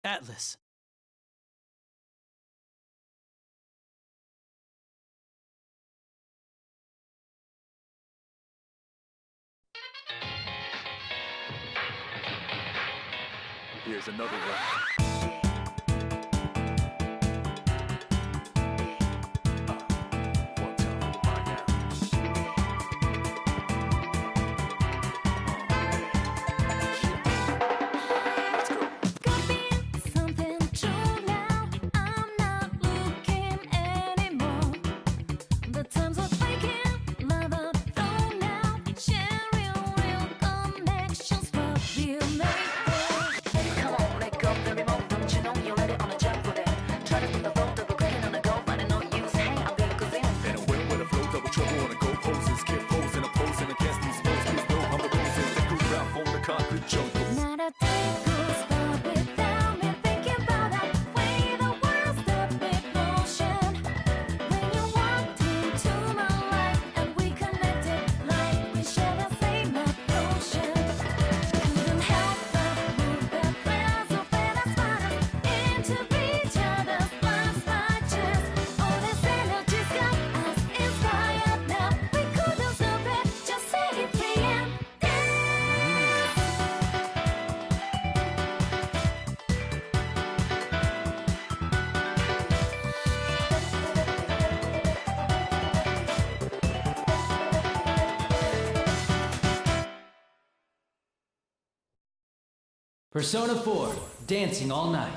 Atlas. Here's another one. Persona 4, Dancing All Night.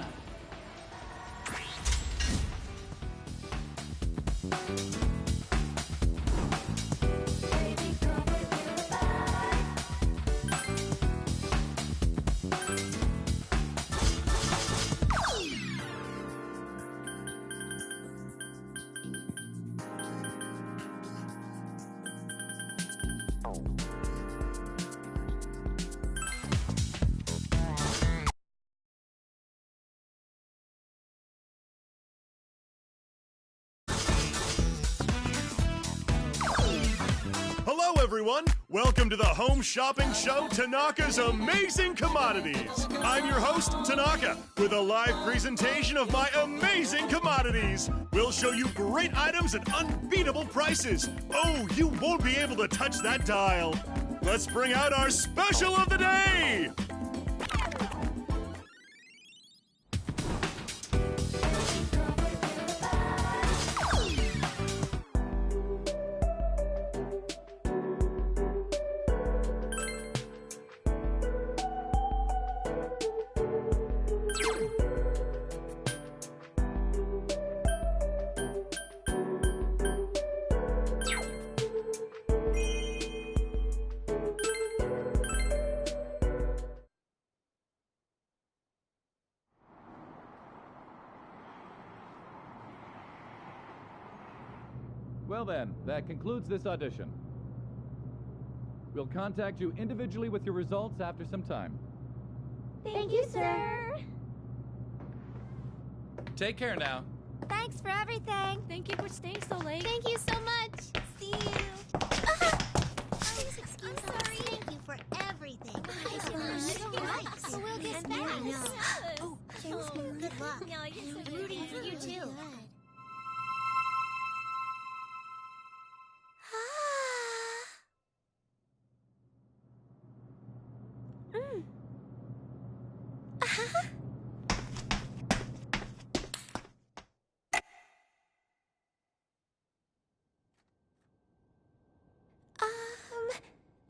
Hello, everyone. Welcome to the home shopping show, Tanaka's Amazing Commodities. I'm your host, Tanaka, with a live presentation of my amazing commodities. We'll show you great items at unbeatable prices. Oh, you won't be able to touch that dial. Let's bring out our special of the day. Well then, that concludes this audition. We'll contact you individually with your results after some time. Thank you, sir. Take care now. Thanks for everything. Thank you for staying so late. Thank you so much. See you. Please excuse me. Sorry. Thank you for everything. We'll get back. Oh, thanks. Good luck. No, I'm rooting for you too.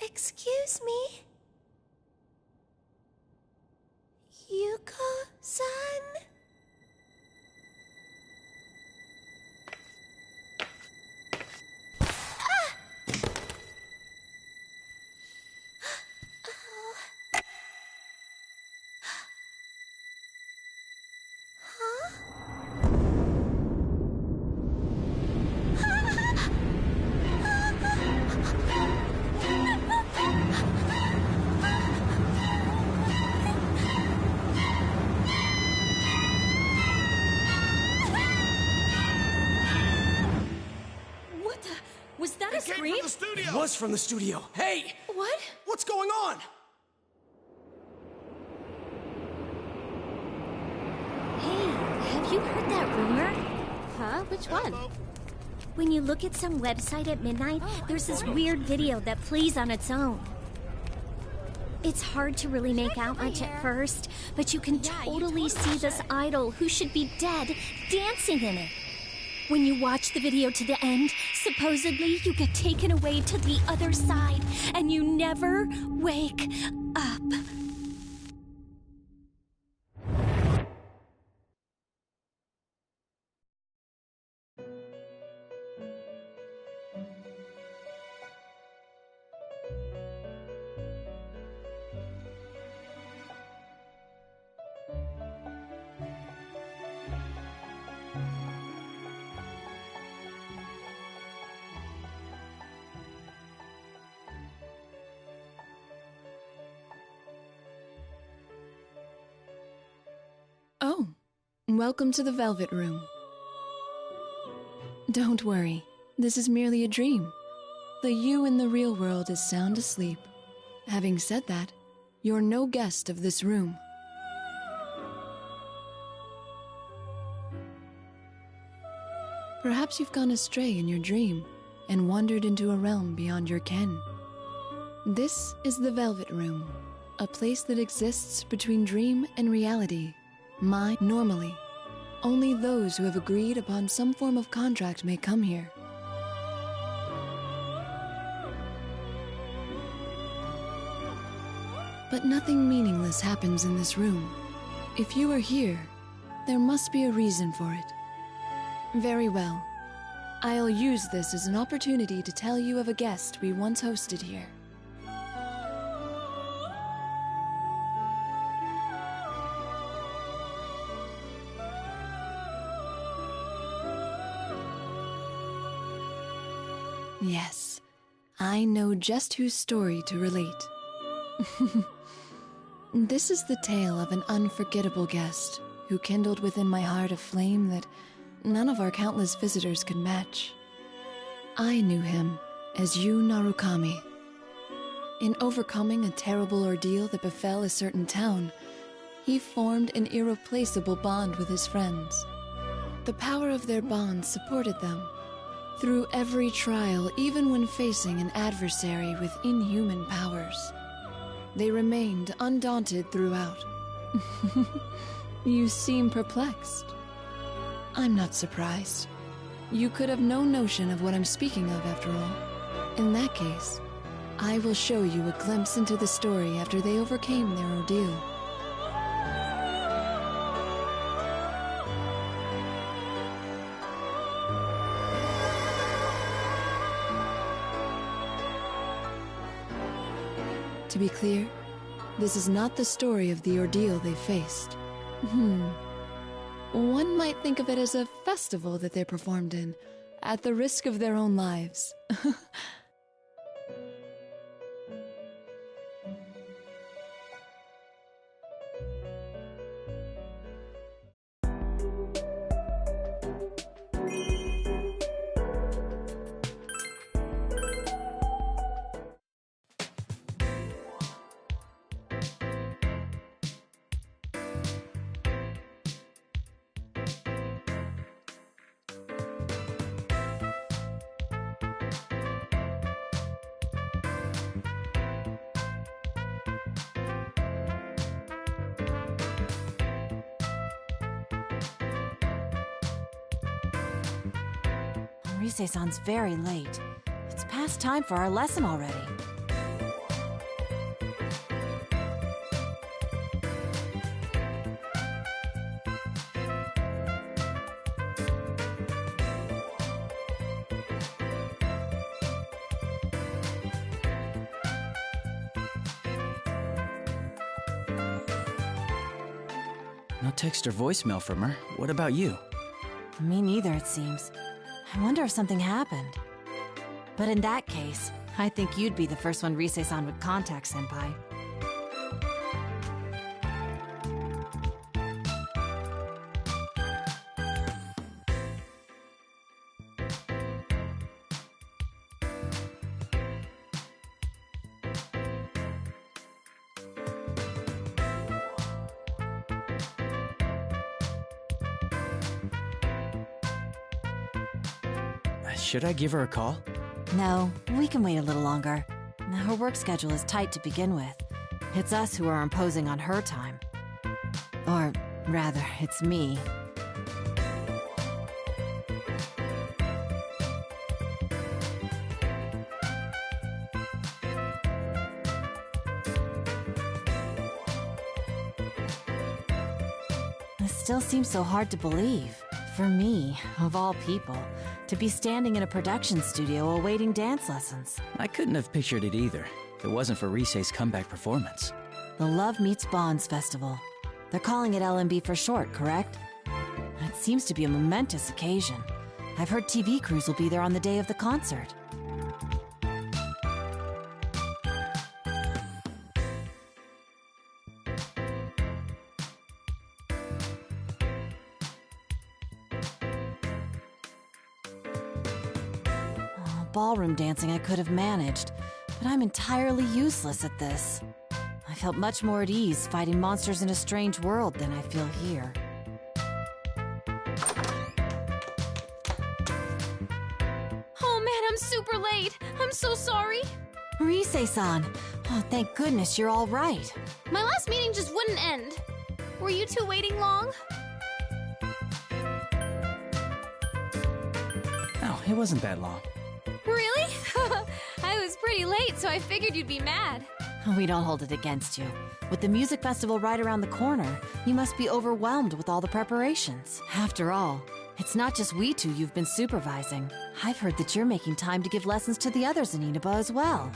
Excuse me? Yuko-san? Was that a scream? From the studio. It was from the studio. Hey! What? What's going on? Have you heard that rumor? Huh? Which one? When you look at some website at midnight, there's this weird video that plays on its own. It's hard to really make out much at first, but you can totally see this idol who should be dead dancing in it. When you watch the video to the end, supposedly you get taken away to the other side, and you never wake up. Oh, welcome to the Velvet Room. Don't worry, this is merely a dream. The you in the real world is sound asleep. Having said that, you're no guest of this room. Perhaps you've gone astray in your dream and wandered into a realm beyond your ken. This is the Velvet Room, a place that exists between dream and reality. Normally, only those who have agreed upon some form of contract may come here. But nothing meaningless happens in this room. If you are here, there must be a reason for it. Very well. I'll use this as an opportunity to tell you of a guest we once hosted here. Yes, I know just whose story to relate. This is the tale of an unforgettable guest who kindled within my heart a flame that none of our countless visitors could match. I knew him as Yu Narukami. In overcoming a terrible ordeal that befell a certain town, he formed an irreplaceable bond with his friends. The power of their bond supported them. Through every trial, even when facing an adversary with inhuman powers, they remained undaunted throughout. You seem perplexed. I'm not surprised. You could have no notion of what I'm speaking of, after all. In that case, I will show you a glimpse into the story after they overcame their ordeal. To be clear, this is not the story of the ordeal they faced. One might think of it as a festival that they performed in, at the risk of their own lives. Rise-san's very late. It's past time for our lesson already. No text or voicemail from her. What about you? Me neither, it seems. I wonder if something happened. But in that case, I think you'd be the first one Rise-san would contact, Senpai. Should I give her a call? No, we can wait a little longer. Her work schedule is tight to begin with. It's us who are imposing on her time. Or rather, it's me. This still seems so hard to believe. For me, of all people, to be standing in a production studio awaiting dance lessons. I couldn't have pictured it either, if it wasn't for Risei's comeback performance. The Love Meets Bonds Festival. They're calling it LMB for short, correct? It seems to be a momentous occasion. I've heard TV crews will be there on the day of the concert. Ballroom dancing I could have managed, but I'm entirely useless at this. I felt much more at ease fighting monsters in a strange world than I feel here. Oh man, I'm super late. I'm so sorry. Risei-san! Oh, thank goodness you're all right. My last meeting just wouldn't end. Were you two waiting long? Oh, it wasn't that long. Really? I was pretty late, so I figured you'd be mad. We don't hold it against you. With the music festival right around the corner, you must be overwhelmed with all the preparations. After all, it's not just we two you've been supervising. I've heard that you're making time to give lessons to the others in Inaba as well.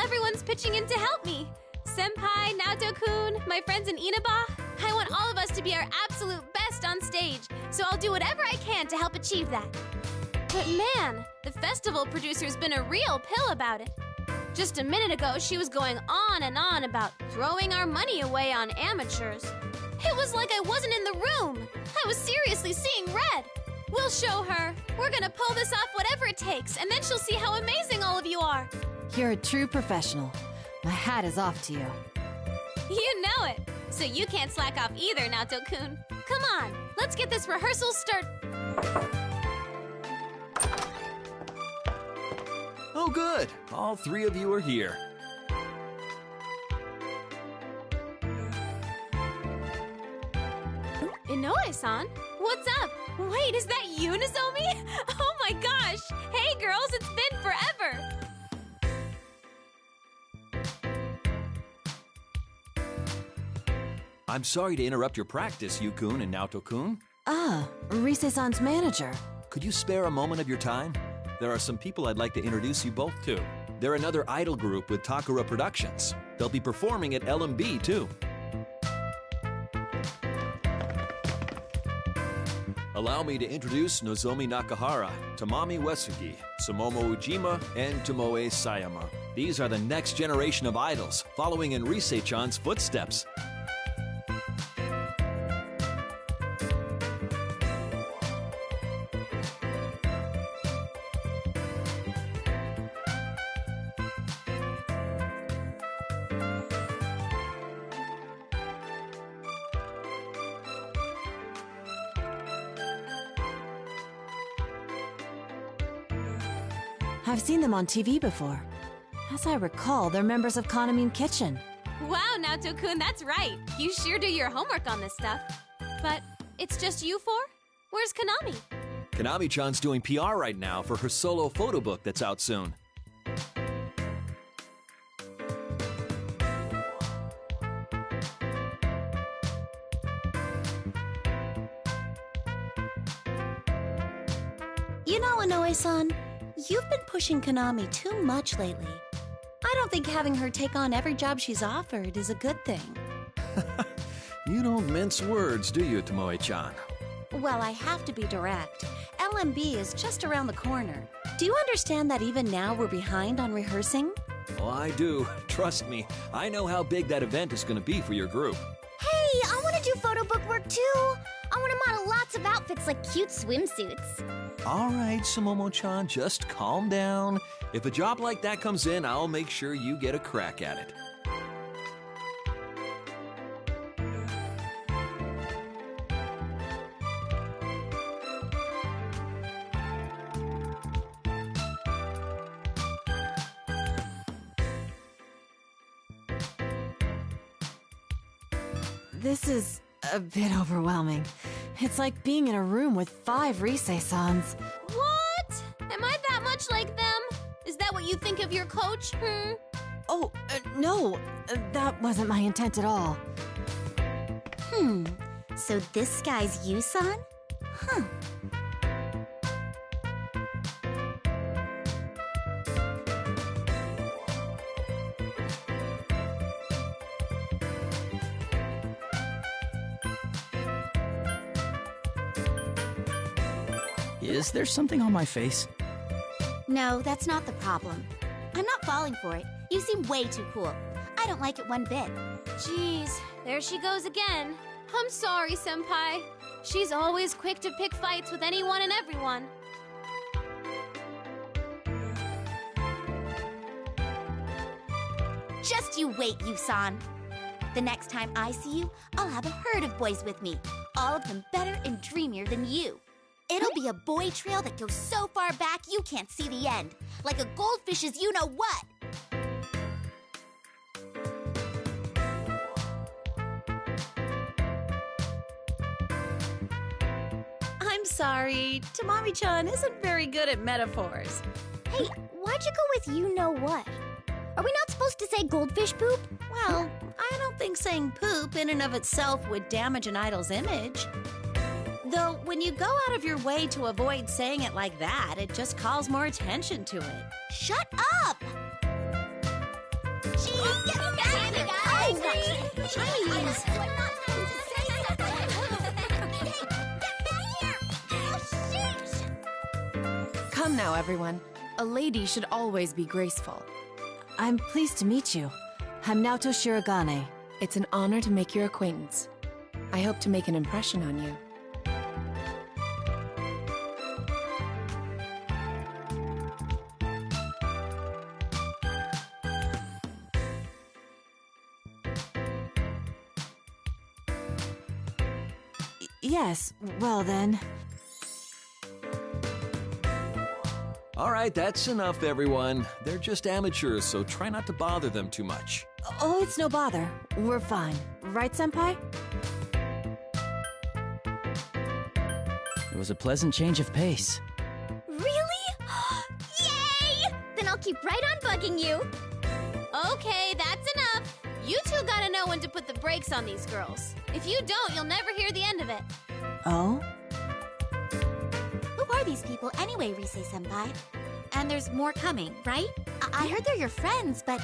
Everyone's pitching in to help me. Senpai, Naoto-kun, my friends in Inaba. I want all of us to be our absolute best on stage, so I'll do whatever I can to help achieve that. But man, the festival producer's been a real pill about it. Just a minute ago, she was going on and on about throwing our money away on amateurs. It was like I wasn't in the room. I was seriously seeing red. We'll show her. We're gonna pull this off whatever it takes, and then she'll see how amazing all of you are. You're a true professional. My hat is off to you. You know it. So you can't slack off either, Naoto-kun. Come on, let's get this rehearsal start. Oh, good. All three of you are here. Inoue-san, what's up? Wait, is that you, Nozomi? Oh my gosh! Hey girls, it's been forever! I'm sorry to interrupt your practice, Yu-kun and Naoto-kun. Ah, Risei-san's manager. Could you spare a moment of your time? There are some people I'd like to introduce you both to. They're another idol group with Takara Productions. They'll be performing at LMB, too. Allow me to introduce Nozomi Nakahara, Tamami Uesugi, Sumomo Ujima, and Tomoe Sayama. These are the next generation of idols, following in Risei-chan's footsteps. I've seen them on TV before. As I recall, they're members of Kanamine Kitchen. Wow, Naoto-kun, that's right. You sure do your homework on this stuff. But it's just you four? Where's Konami? Konami-chan's doing PR right now for her solo photo book that's out soon. You know, Inoue-san, you've been pushing Konami too much lately. I don't think having her take on every job she's offered is a good thing. You don't mince words, do you, Tomoe-chan? Well, I have to be direct. LMB is just around the corner. Do you understand that even now we're behind on rehearsing? Oh, I do. Trust me, I know how big that event is going to be for your group. Hey, I want to do photo book work too. I want to model lots lots of outfits like cute swimsuits. All right, Sumomo-chan, just calm down. If a job like that comes in, I'll make sure you get a crack at it. This is a bit overwhelming. It's like being in a room with 5 Risei-sans. What? Am I that much like them? Is that what you think of your coach, Oh, no. That wasn't my intent at all. So this guy's Yusan? Huh. Is there something on my face? No, that's not the problem. I'm not falling for it. You seem way too cool. I don't like it one bit. Jeez, there she goes again. I'm sorry, Senpai. She's always quick to pick fights with anyone and everyone. Just you wait, Yusan. The next time I see you, I'll have a herd of boys with me. All of them better and dreamier than you. It'll be a boy trail that goes so far back you can't see the end. Like a goldfish's you-know-what. I'm sorry. Tamami-chan isn't very good at metaphors. Hey, why'd you go with you-know-what? Are we not supposed to say goldfish poop? Well, I don't think saying poop in and of itself would damage an idol's image. Though, when you go out of your way to avoid saying it like that, it just calls more attention to it. Shut up! Jeez, get Come now, everyone. A lady should always be graceful. I'm pleased to meet you. I'm Naoto Shirogane. It's an honor to make your acquaintance. I hope to make an impression on you. Yes, well then. All right, that's enough, everyone. They're just amateurs, so try not to bother them too much. Oh, it's no bother. We're fine. Right, Senpai? It was a pleasant change of pace. Really? Yay! Then I'll keep right on bugging you. Okay, that's enough. You two gotta know when to put the brakes on these girls. If you don't, you'll never hear the end of it. Oh? Who are these people anyway, Risei-senpai? And there's more coming, right? I heard they're your friends, but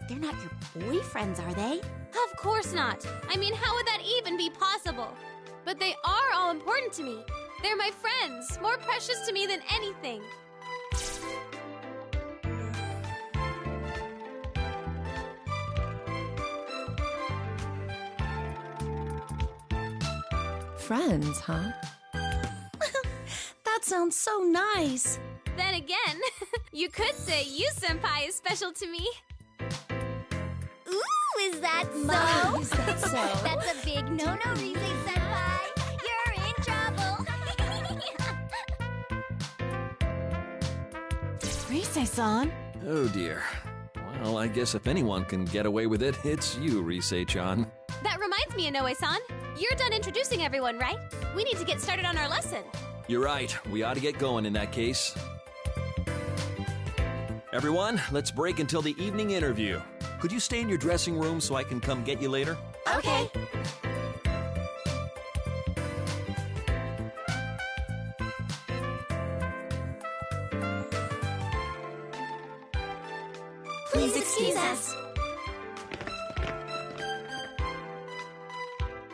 they're not your boyfriends, are they? Of course not. I mean, how would that even be possible? But they are all important to me. They're my friends, more precious to me than anything. Friends, huh? That sounds so nice. Then again, you could say you, Senpai, is special to me. Ooh, is that so? My, is that so? That's a big no-no, Risei-senpai. You're in trouble. Risei-san? Oh dear. Well, I guess if anyone can get away with it, it's you, Risei-chan. That reminds me, Inoue-san. You're done introducing everyone, right? We need to get started on our lesson. You're right. We ought to get going in that case. Everyone, let's break until the evening interview. Could you stay in your dressing room so I can come get you later? Okay. Please excuse us.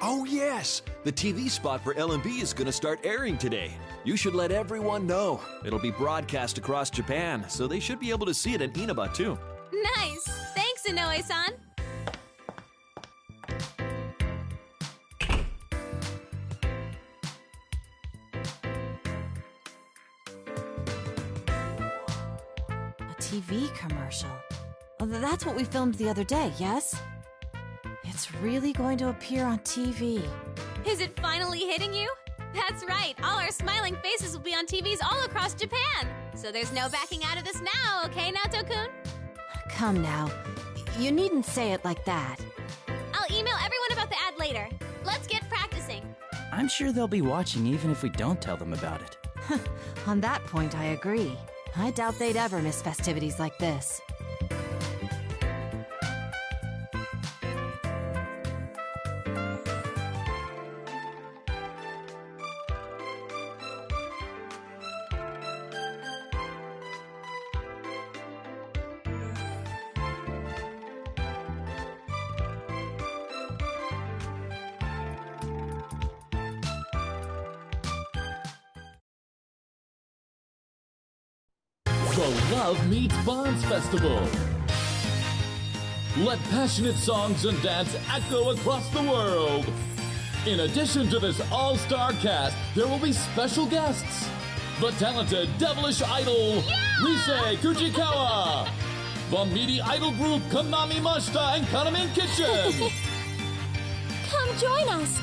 Oh, yes! The TV spot for L&B is going to start airing today. You should let everyone know. It'll be broadcast across Japan, so they should be able to see it in Inaba, too. Nice! Thanks, Inoue-san. TV commercial. Oh, that's what we filmed the other day, yes? It's really going to appear on TV. Is it finally hitting you? That's right, all our smiling faces will be on TVs all across Japan. So there's no backing out of this now, okay, Naoto-kun? Come now. You needn't say it like that. I'll email everyone about the ad later. Let's get practicing. I'm sure they'll be watching even if we don't tell them about it. On that point, I agree. I doubt they'd ever miss festivities like this. The Love Meets Bonds Festival. Let passionate songs and dance echo across the world. In addition to this all-star cast, there will be special guests. The talented devilish idol, Rise Kujikawa. The meaty idol group, Konami Mashita and Kanamin Kitchen. Come join us.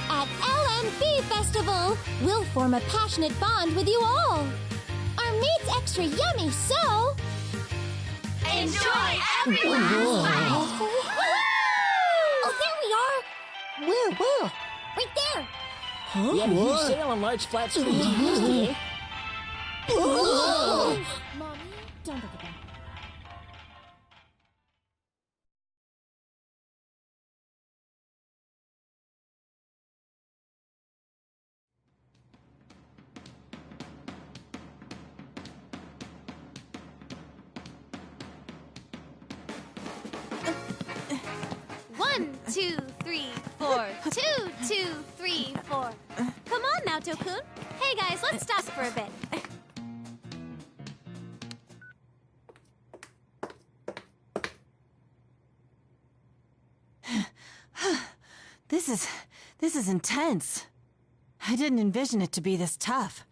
At LMB Festival, we'll form a passionate bond with you all. Our meat's extra yummy, so... Enjoy everyone's fight! Oh, there we are! Where? Right there! Huh? We had a huge sale on large flat screen TVs today. Mommy, don't look at them. One, 2, 3, 4. 2, 2, 3, 4. Come on, Naoto-kun. Hey guys, let's stop for a bit. This is intense. I didn't envision it to be this tough.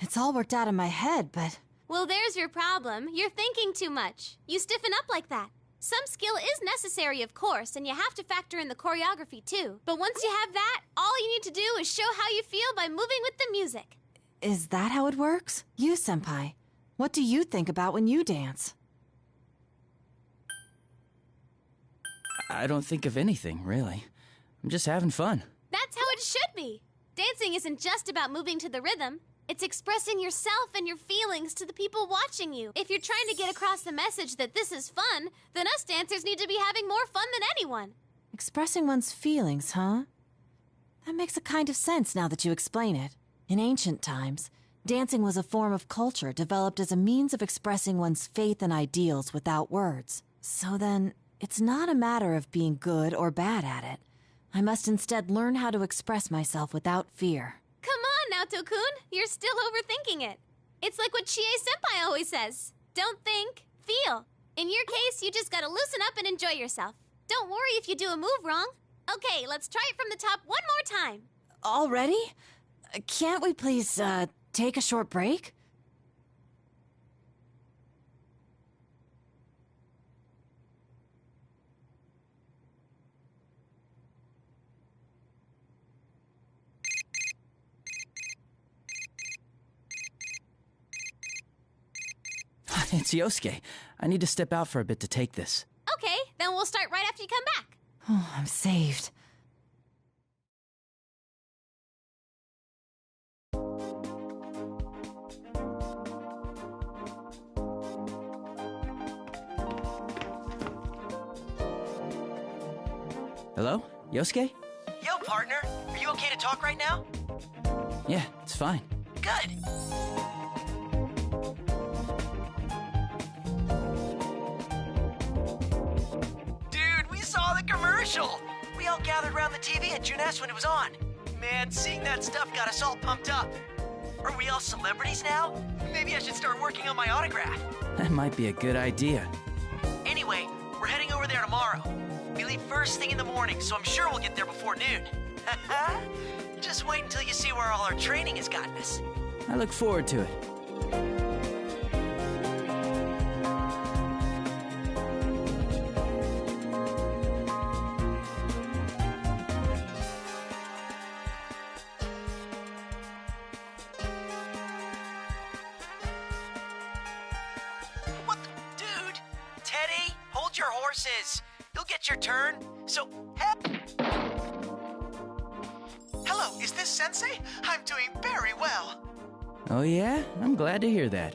It's all worked out in my head, but... Well, there's your problem. You're thinking too much. You stiffen up like that. Some skill is necessary, of course, and you have to factor in the choreography, too. But once you have that, all you need to do is show how you feel by moving with the music. Is that how it works? You, Senpai, what do you think about when you dance? I don't think of anything, really. I'm just having fun. That's how it should be. Dancing isn't just about moving to the rhythm. It's expressing yourself and your feelings to the people watching you. If you're trying to get across the message that this is fun, then us dancers need to be having more fun than anyone. Expressing one's feelings, huh? That makes a kind of sense now that you explain it. In ancient times, dancing was a form of culture developed as a means of expressing one's faith and ideals without words. So then, it's not a matter of being good or bad at it. I must instead learn how to express myself without fear. Come on, Naoto-kun. You're still overthinking it. It's like what Chie-senpai always says. Don't think, feel. In your case, you just gotta loosen up and enjoy yourself. Don't worry if you do a move wrong. Okay, let's try it from the top one more time. Already? Can't we please, take a short break? It's Yosuke. I need to step out for a bit to take this. Okay, then we'll start right after you come back. Oh, I'm saved. Hello? Yosuke? Yo, partner. Are you okay to talk right now? Yeah, it's fine. Good. Dude, we saw the commercial. We all gathered around the TV at Junes when it was on. Man, seeing that stuff got us all pumped up. Are we all celebrities now? Maybe I should start working on my autograph. That might be a good idea. Anyway, we're heading over there tomorrow. We leave first thing in the morning, so I'm sure we'll get there before noon. Just wait until you see where all our training has gotten us. I look forward to it. horses. You'll get your turn. So, Hello, is this Sensei? I'm doing very well. Oh yeah? I'm glad to hear that.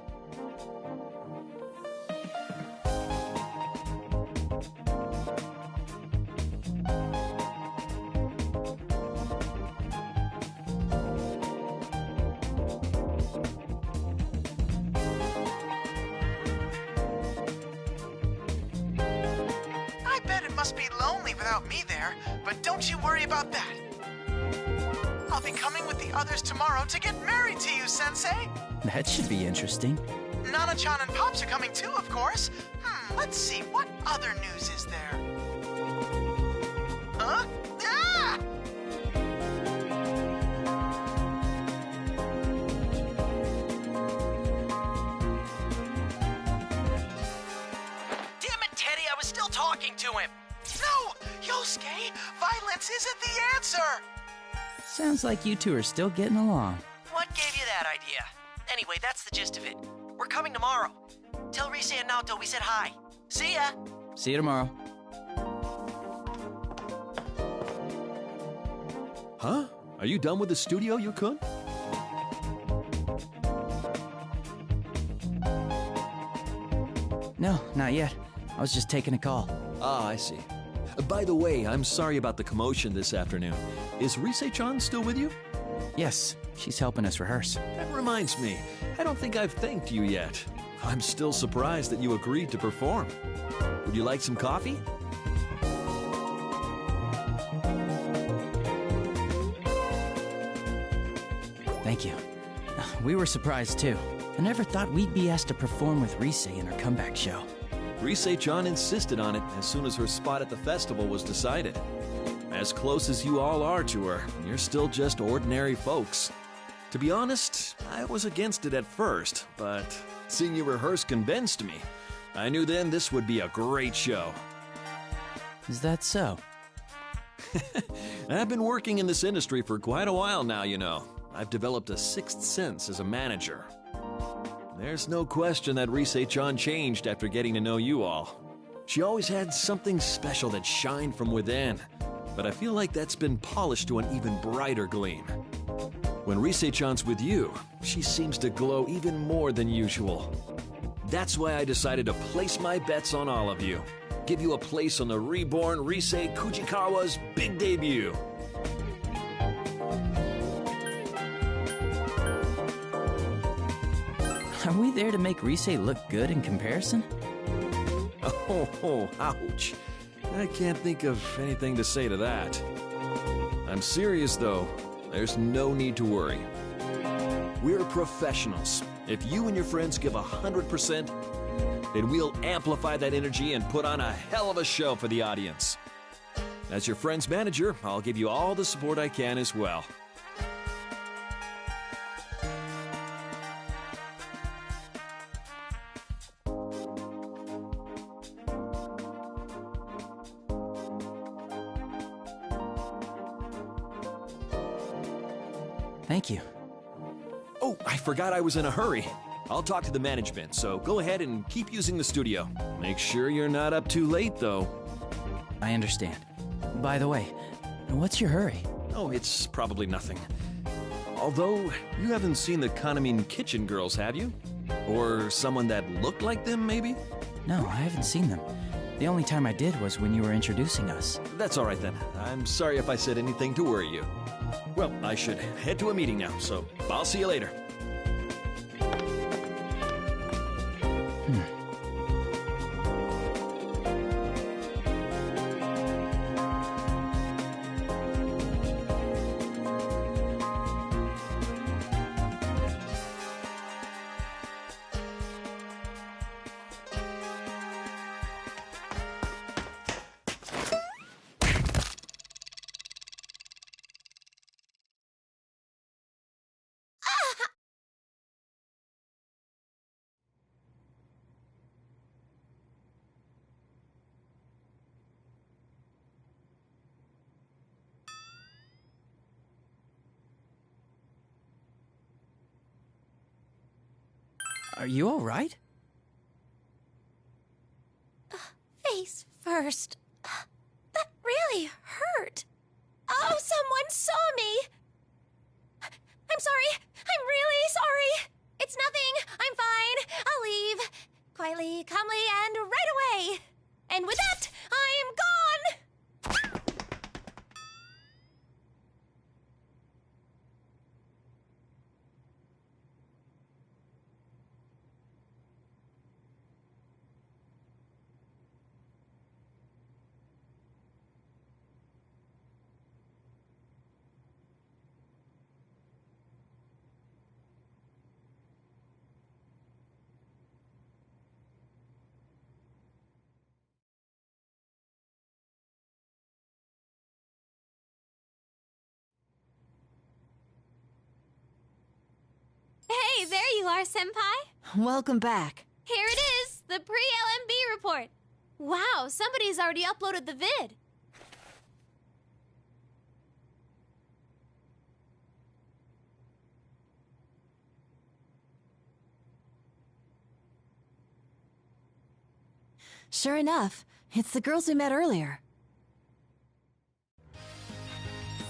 I bet it must be lonely without me there, but don't you worry about that. I'll be coming with the others tomorrow to get married to you, Sensei. That should be interesting. Nana-chan and Pops are coming too, of course. Let's see, what other news is there? Huh? Ah! Damn it, Teddy, I was still talking to him. No! Yosuke, violence isn't the answer! Sounds like you two are still getting along. What gave you that idea? Anyway, that's the gist of it. We're coming tomorrow. Tell Rise and Naoto we said hi. See ya! See you tomorrow. Huh? Are you done with the studio, Yukun? No, not yet. I was just taking a call. Ah, I see. By the way, I'm sorry about the commotion this afternoon. Is Rise-chan still with you? Yes, she's helping us rehearse. That reminds me, I don't think I've thanked you yet. I'm still surprised that you agreed to perform. Would you like some coffee? Thank you. We were surprised too. I never thought we'd be asked to perform with Rise in her comeback show. Rise-chan insisted on it as soon as her spot at the festival was decided. As close as you all are to her, you're still just ordinary folks. To be honest, I was against it at first, but seeing you rehearse convinced me. I knew then this would be a great show. Is that so? I've been working in this industry for quite a while now, you know. I've developed a sixth sense as a manager. There's no question that Rise-chan changed after getting to know you all. She always had something special that shined from within, but I feel like that's been polished to an even brighter gleam. When Rise-chan's with you, she seems to glow even more than usual. That's why I decided to place my bets on all of you. Give you a place on the reborn Rise Kujikawa's big debut. Are we there to make Rise look good in comparison? Oh, ouch. I can't think of anything to say to that. I'm serious though. There's no need to worry. We're professionals. If you and your friends give 100%, then we'll amplify that energy and put on a hell of a show for the audience. As your friend's manager, I'll give you all the support I can as well. Thank you. Oh, I forgot I was in a hurry. I'll talk to the management, so go ahead and keep using the studio. Make sure you're not up too late, though. I understand. By the way, what's your hurry? Oh, it's probably nothing. Although, you haven't seen the Kanamin Kitchen girls, have you? Or someone that looked like them, maybe? No, I haven't seen them. The only time I did was when you were introducing us. That's all right then. I'm sorry if I said anything to worry you. Well, I should head to a meeting now, so I'll see you later. Are you all right? Face first. first. That really hurt. Oh, someone saw me! I'm sorry. I'm really sorry. It's nothing. I'm fine. I'll leave. Quietly, calmly, and right away. And with that, I'm gone! Hey, there you are, Senpai. Welcome back. Here it is, the pre-LMB report. Wow, somebody's already uploaded the vid. Sure enough, it's the girls we met earlier.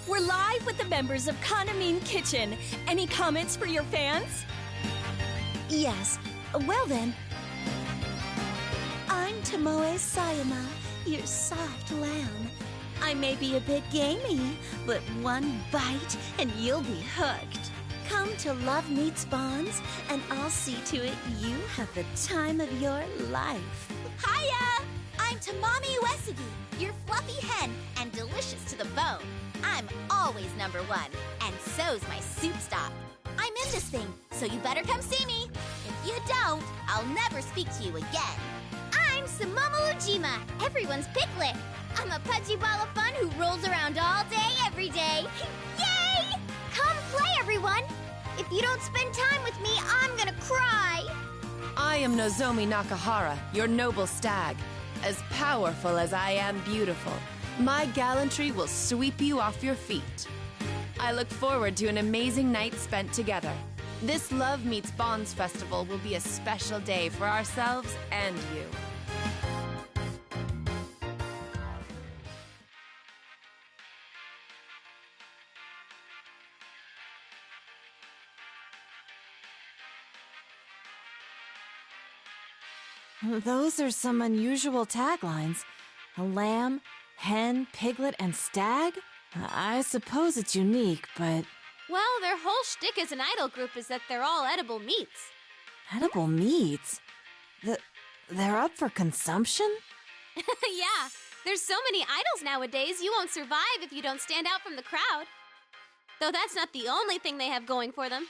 We're live with the members of Kanamin Kitchen. Any comments for your fans? Yes. Well then. I'm Tomoe Sayama, your soft lamb. I may be a bit gamey, but one bite and you'll be hooked. Come to Love Meets Bonds, and I'll see to it you have the time of your life. Hiya! I'm Tamami Uesugi, your fluffy hen and delicious to the bone. I'm always #1, and so's my soup stock. I'm in this thing, so you better come see me. If you don't, I'll never speak to you again. I'm Sumomo Ujima, everyone's piglet. I'm a pudgy ball of fun who rolls around all day, every day. Yay! Come play, everyone. If you don't spend time with me, I'm gonna cry. I am Nozomi Nakahara, your noble stag. As powerful as I am beautiful, my gallantry will sweep you off your feet. I look forward to an amazing night spent together. This Love Meets Bonds festival will be a special day for ourselves and you. Those are some unusual taglines. A lamb, hen, piglet, and stag? I suppose it's unique, but... Well, their whole shtick as an idol group is that they're all edible meats. Edible meats? They're up for consumption? Yeah, there's so many idols nowadays, you won't survive if you don't stand out from the crowd. Though that's not the only thing they have going for them.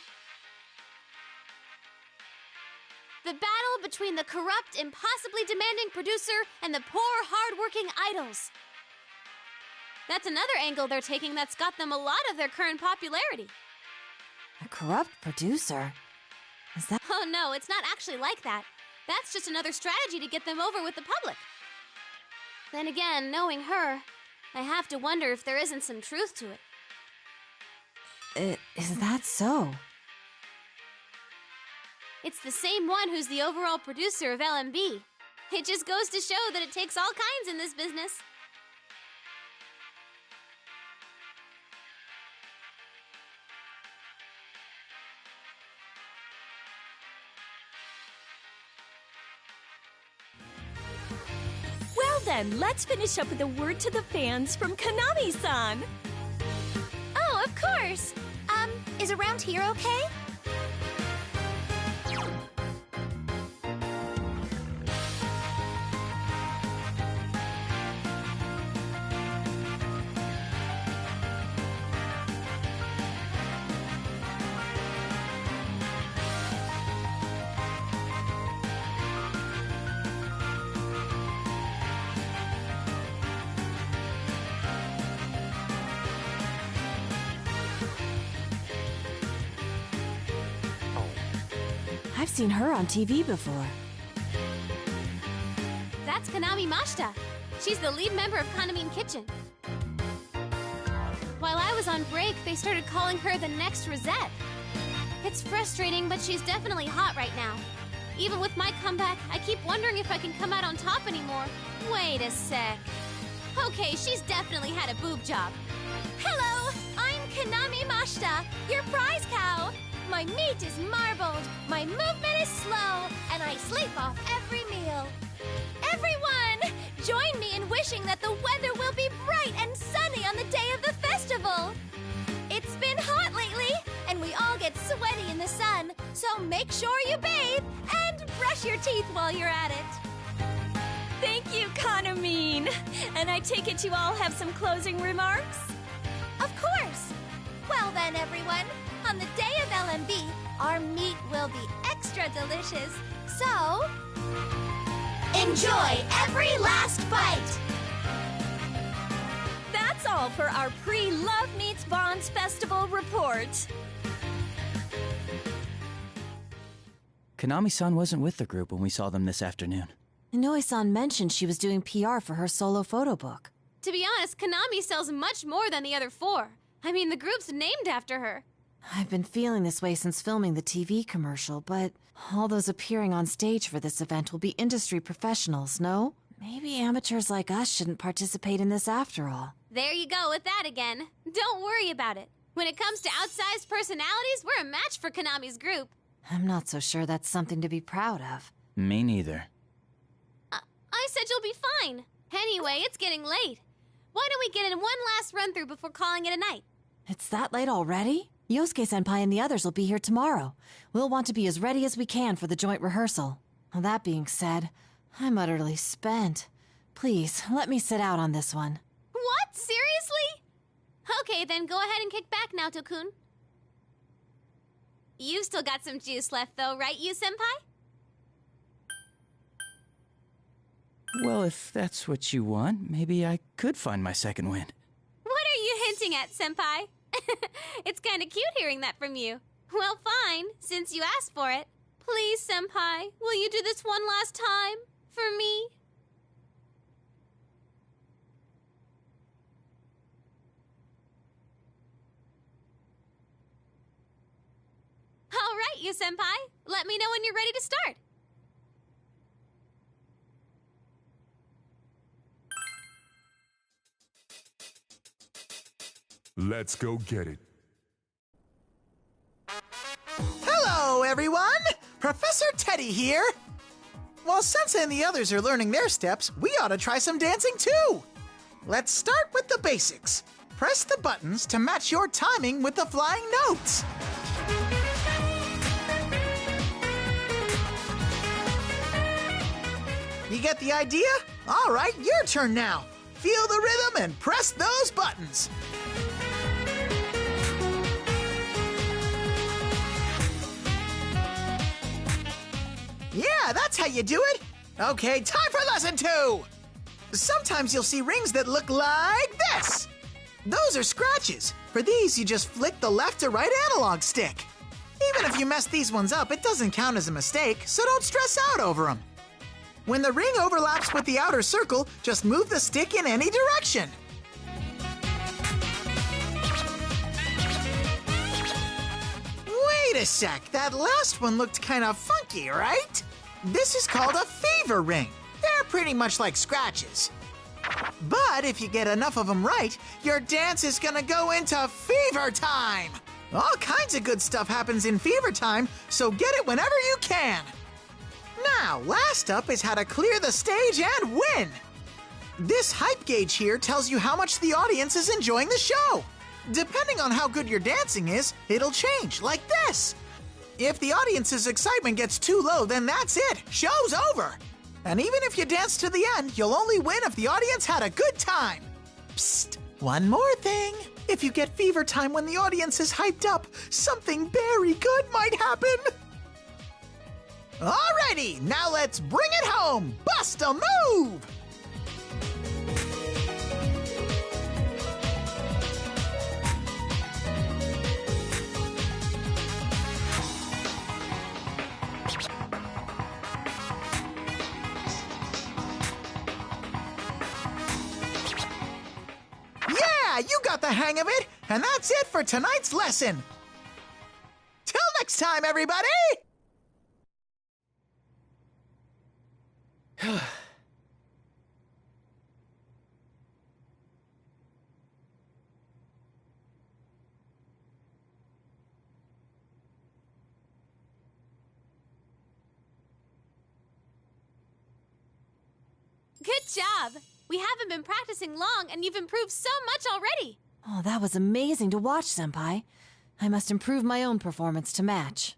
The battle between the corrupt, impossibly demanding producer and the poor, hard-working idols. That's another angle they're taking that's got them a lot of their current popularity. A corrupt producer? Is that... Oh no, it's not actually like that. That's just another strategy to get them over with the public. Then again, knowing her, I have to wonder if there isn't some truth to it. Is that so? It's the same one who's the overall producer of LMB. It just goes to show that it takes all kinds in this business. Well then, let's finish up with a word to the fans from Kanami-san. Oh, of course. Is around here okay? I've seen her on TV before. That's Kanami Mashita. She's the lead member of Kanamin Kitchen. While I was on break, they started calling her the next Rosette. It's frustrating, but she's definitely hot right now. Even with my comeback, I keep wondering if I can come out on top anymore. Wait a sec. Okay, she's definitely had a boob job. Hello, I'm Konami Mashita, your prize cow. My meat is marbled, my movement is slow, and I sleep off every meal. Everyone, join me in wishing that the weather will be bright and sunny on the day of the festival. It's been hot lately, and we all get sweaty in the sun, so make sure you bathe and brush your teeth while you're at it. Thank you, Konami. And I take it you all have some closing remarks? Of course. Well then, everyone, on the day of LMB, our meat will be extra delicious, so enjoy every last bite! That's all for our pre-Love Meets Bonds Festival report. Konami-san wasn't with the group when we saw them this afternoon. Inoue-san mentioned she was doing PR for her solo photo book. To be honest, Konami sells much more than the other four. I mean, the group's named after her. I've been feeling this way since filming the TV commercial, but all those appearing on stage for this event will be industry professionals, no? Maybe amateurs like us shouldn't participate in this after all. There you go with that again. Don't worry about it. When it comes to outsized personalities, we're a match for Konami's group. I'm not so sure that's something to be proud of. Me neither. I said you'll be fine. Anyway, it's getting late. Why don't we get in one last run-through before calling it a night? It's that late already? Yosuke-senpai and the others will be here tomorrow. We'll want to be as ready as we can for the joint rehearsal. Well, that being said, I'm utterly spent. Please, let me sit out on this one. What? Seriously? Okay, then go ahead and kick back, Naoto-kun. You've still got some juice left, though, right, you-senpai? Well, if that's what you want, maybe I could find my second wind. What are you hinting at, senpai? It's kind of cute hearing that from you. Well, fine, since you asked for it. Please, senpai, will you do this one last time? For me? All right, you senpai. Let me know when you're ready to start. Let's go get it. Hello, everyone! Professor Teddy here. While Sensei and the others are learning their steps, we ought to try some dancing too. Let's start with the basics. Press the buttons to match your timing with the flying notes. You get the idea? All right, your turn now. Feel the rhythm and press those buttons. Yeah, that's how you do it. Okay, time for lesson 2. Sometimes you'll see rings that look like this. Those are scratches. For these, you just flick the left to right analog stick. Even if you mess these ones up, it doesn't count as a mistake, so don't stress out over them. When the ring overlaps with the outer circle, just move the stick in any direction. Wait a sec, that last one looked kind of funky, right? This is called a fever ring. They're pretty much like scratches. But if you get enough of them right, your dance is gonna go into fever time. All kinds of good stuff happens in fever time, so get it whenever you can. Now, last up is how to clear the stage and win. This hype gauge here tells you how much the audience is enjoying the show. Depending on how good your dancing is, it'll change, like this. If the audience's excitement gets too low, then that's it. Show's over. And even if you dance to the end, you'll only win if the audience had a good time. Psst, one more thing. If you get fever time when the audience is hyped up, something very good might happen. Alrighty, now let's bring it home. Bust a move! Yeah, you got the hang of it, and that's it for tonight's lesson. Till next time, everybody! Good job! We haven't been practicing long, and you've improved so much already! Oh, that was amazing to watch, Senpai. I must improve my own performance to match.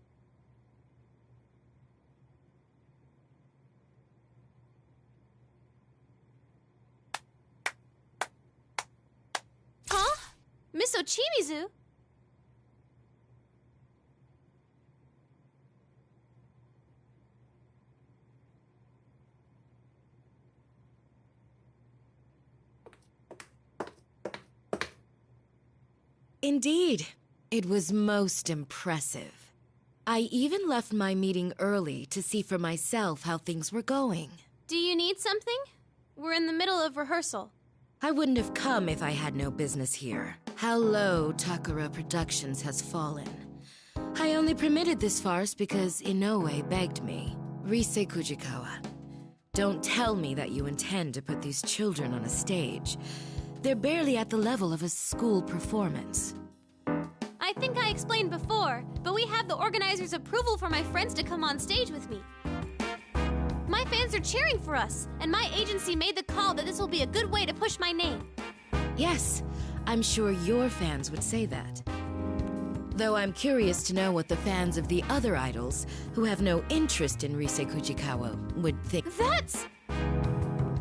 Huh? Miss Ochimizu? Indeed, it was most impressive. I even left my meeting early to see for myself how things were going. Do you need something? We're in the middle of rehearsal. I wouldn't have come if I had no business here. How low Takara Productions has fallen. I only permitted this farce because Inoue begged me. Rise Kujikawa, don't tell me that you intend to put these children on a stage. They're barely at the level of a school performance. I think I explained before, but we have the organizer's approval for my friends to come on stage with me. My fans are cheering for us, and my agency made the call that this will be a good way to push my name. Yes, I'm sure your fans would say that. Though I'm curious to know what the fans of the other idols, who have no interest in Rise Kujikawa, would think. That's...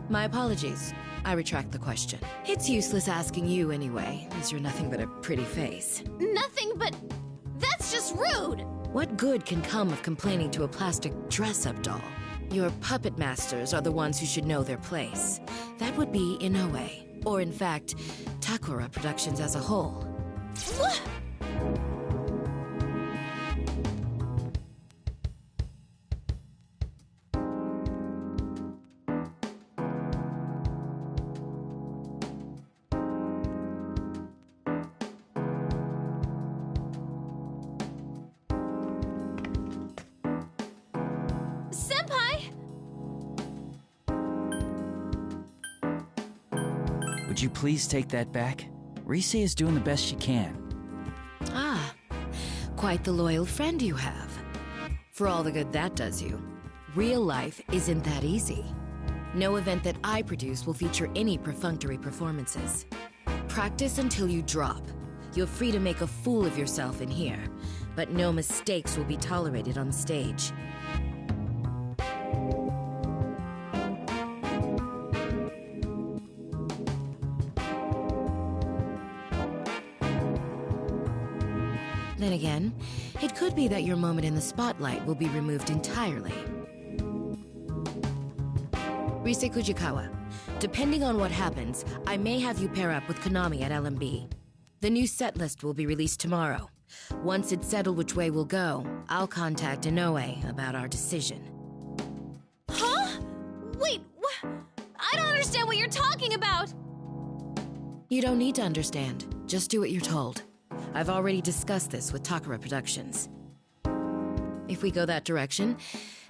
My apologies. I retract the question. It's useless asking you anyway, as you're nothing but a pretty face. Nothing but... That's just rude! What good can come of complaining to a plastic dress-up doll? Your puppet masters are the ones who should know their place. That would be Inoue, or in fact, Takara Productions as a whole. What? Would you please take that back? Rise is doing the best she can. Ah, quite the loyal friend you have. For all the good that does you, real life isn't that easy. No event that I produce will feature any perfunctory performances. Practice until you drop. You're free to make a fool of yourself in here, but no mistakes will be tolerated on stage. Then again, it could be that your moment in the spotlight will be removed entirely. Rise Kujikawa, depending on what happens, I may have you pair up with Konami at LMB. The new set list will be released tomorrow. Once it's settled which way we'll go, I'll contact Inoue about our decision. Huh? Wait, I don't understand what you're talking about! You don't need to understand. Just do what you're told. I've already discussed this with Takara Productions. If we go that direction,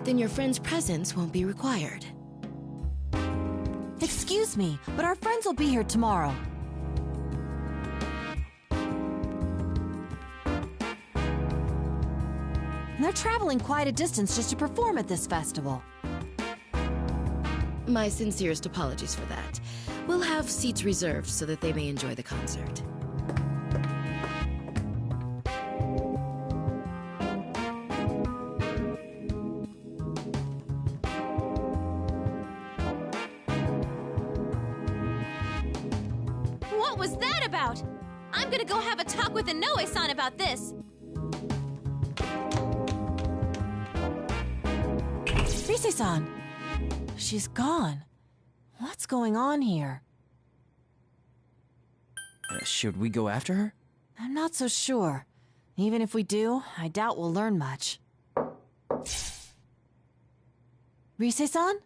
then your friend's presence won't be required. Excuse me, but our friends will be here tomorrow. And they're traveling quite a distance just to perform at this festival. My sincerest apologies for that. We'll have seats reserved so that they may enjoy the concert. What was that about? I'm gonna go have a talk with Inoue-san about this. Rise-san! She's gone. What's going on here? Should we go after her? I'm not so sure. Even if we do, I doubt we'll learn much. Rise-san?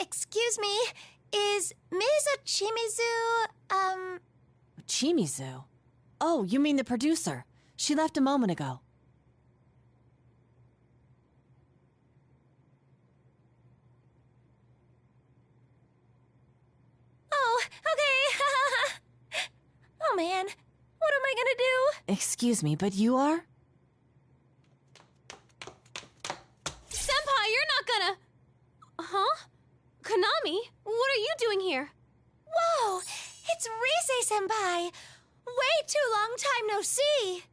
Excuse me, is Ms. Ochimizu, Chimizu? Oh, you mean the producer. She left a moment ago. Oh, okay. Oh man, what am I gonna do? Excuse me, but you are? Senpai, you're not gonna... Huh? Konami, what are you doing here? Whoa, it's Rise-senpai! Way too long time no see!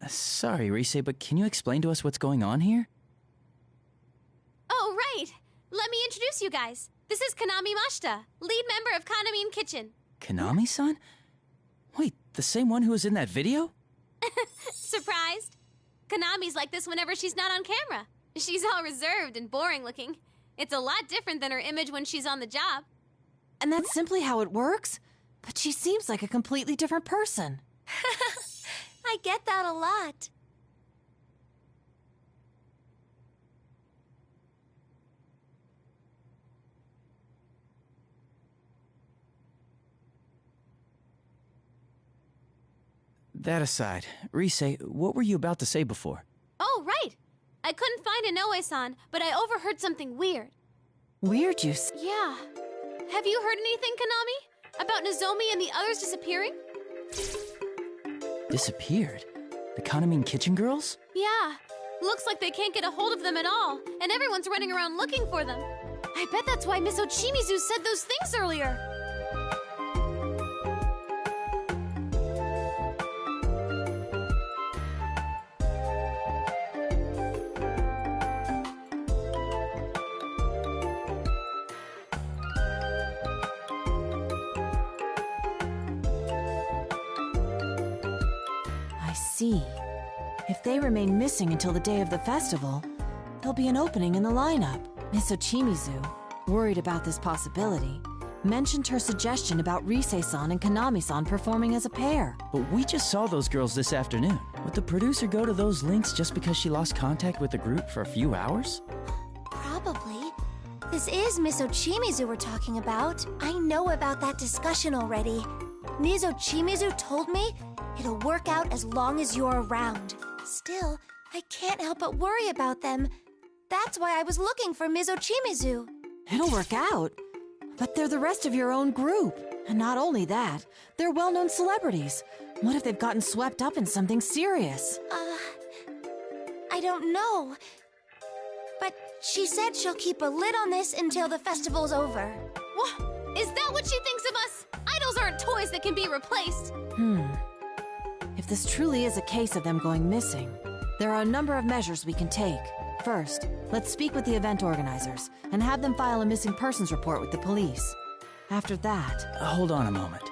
Sorry, Rise, but can you explain to us what's going on here? Oh, right. Let me introduce you guys. This is Konami Mashita, lead member of Kanamin Kitchen. Konami-san? Wait, the same one who was in that video? Surprised? Konami's like this whenever she's not on camera. She's all reserved and boring looking. It's a lot different than her image when she's on the job. And that's simply how it works? But she seems like a completely different person. I get that a lot. That aside, Rise, what were you about to say before? Oh, right. I couldn't find Inoue-san, but I overheard something weird. Weird, you Yeah. Have you heard anything, Konami? About Nozomi and the others disappearing? Disappeared? The Kanamin Kitchen girls? Yeah. Looks like they can't get a hold of them at all, and everyone's running around looking for them. I bet that's why Miss Ochimizu said those things earlier. I see. If they remain missing until the day of the festival, there'll be an opening in the lineup. Miss Ochimizu, worried about this possibility, mentioned her suggestion about Rise-san and Konami-san performing as a pair. But we just saw those girls this afternoon. Would the producer go to those links just because she lost contact with the group for a few hours? Probably. This is Miss Ochimizu we're talking about. I know about that discussion already. Ms. Ochimizu told me it'll work out as long as you're around. Still, I can't help but worry about them. That's why I was looking for Ms. Ochimizu. It'll work out. But they're the rest of your own group. And not only that, they're well-known celebrities. What if they've gotten swept up in something serious? I don't know. But she said she'll keep a lid on this until the festival's over. What? Is that what she thinks of us? Idols aren't toys that can be replaced. If this truly is a case of them going missing, there are a number of measures we can take. First, let's speak with the event organizers and have them file a missing persons report with the police. After that... Hold on a moment.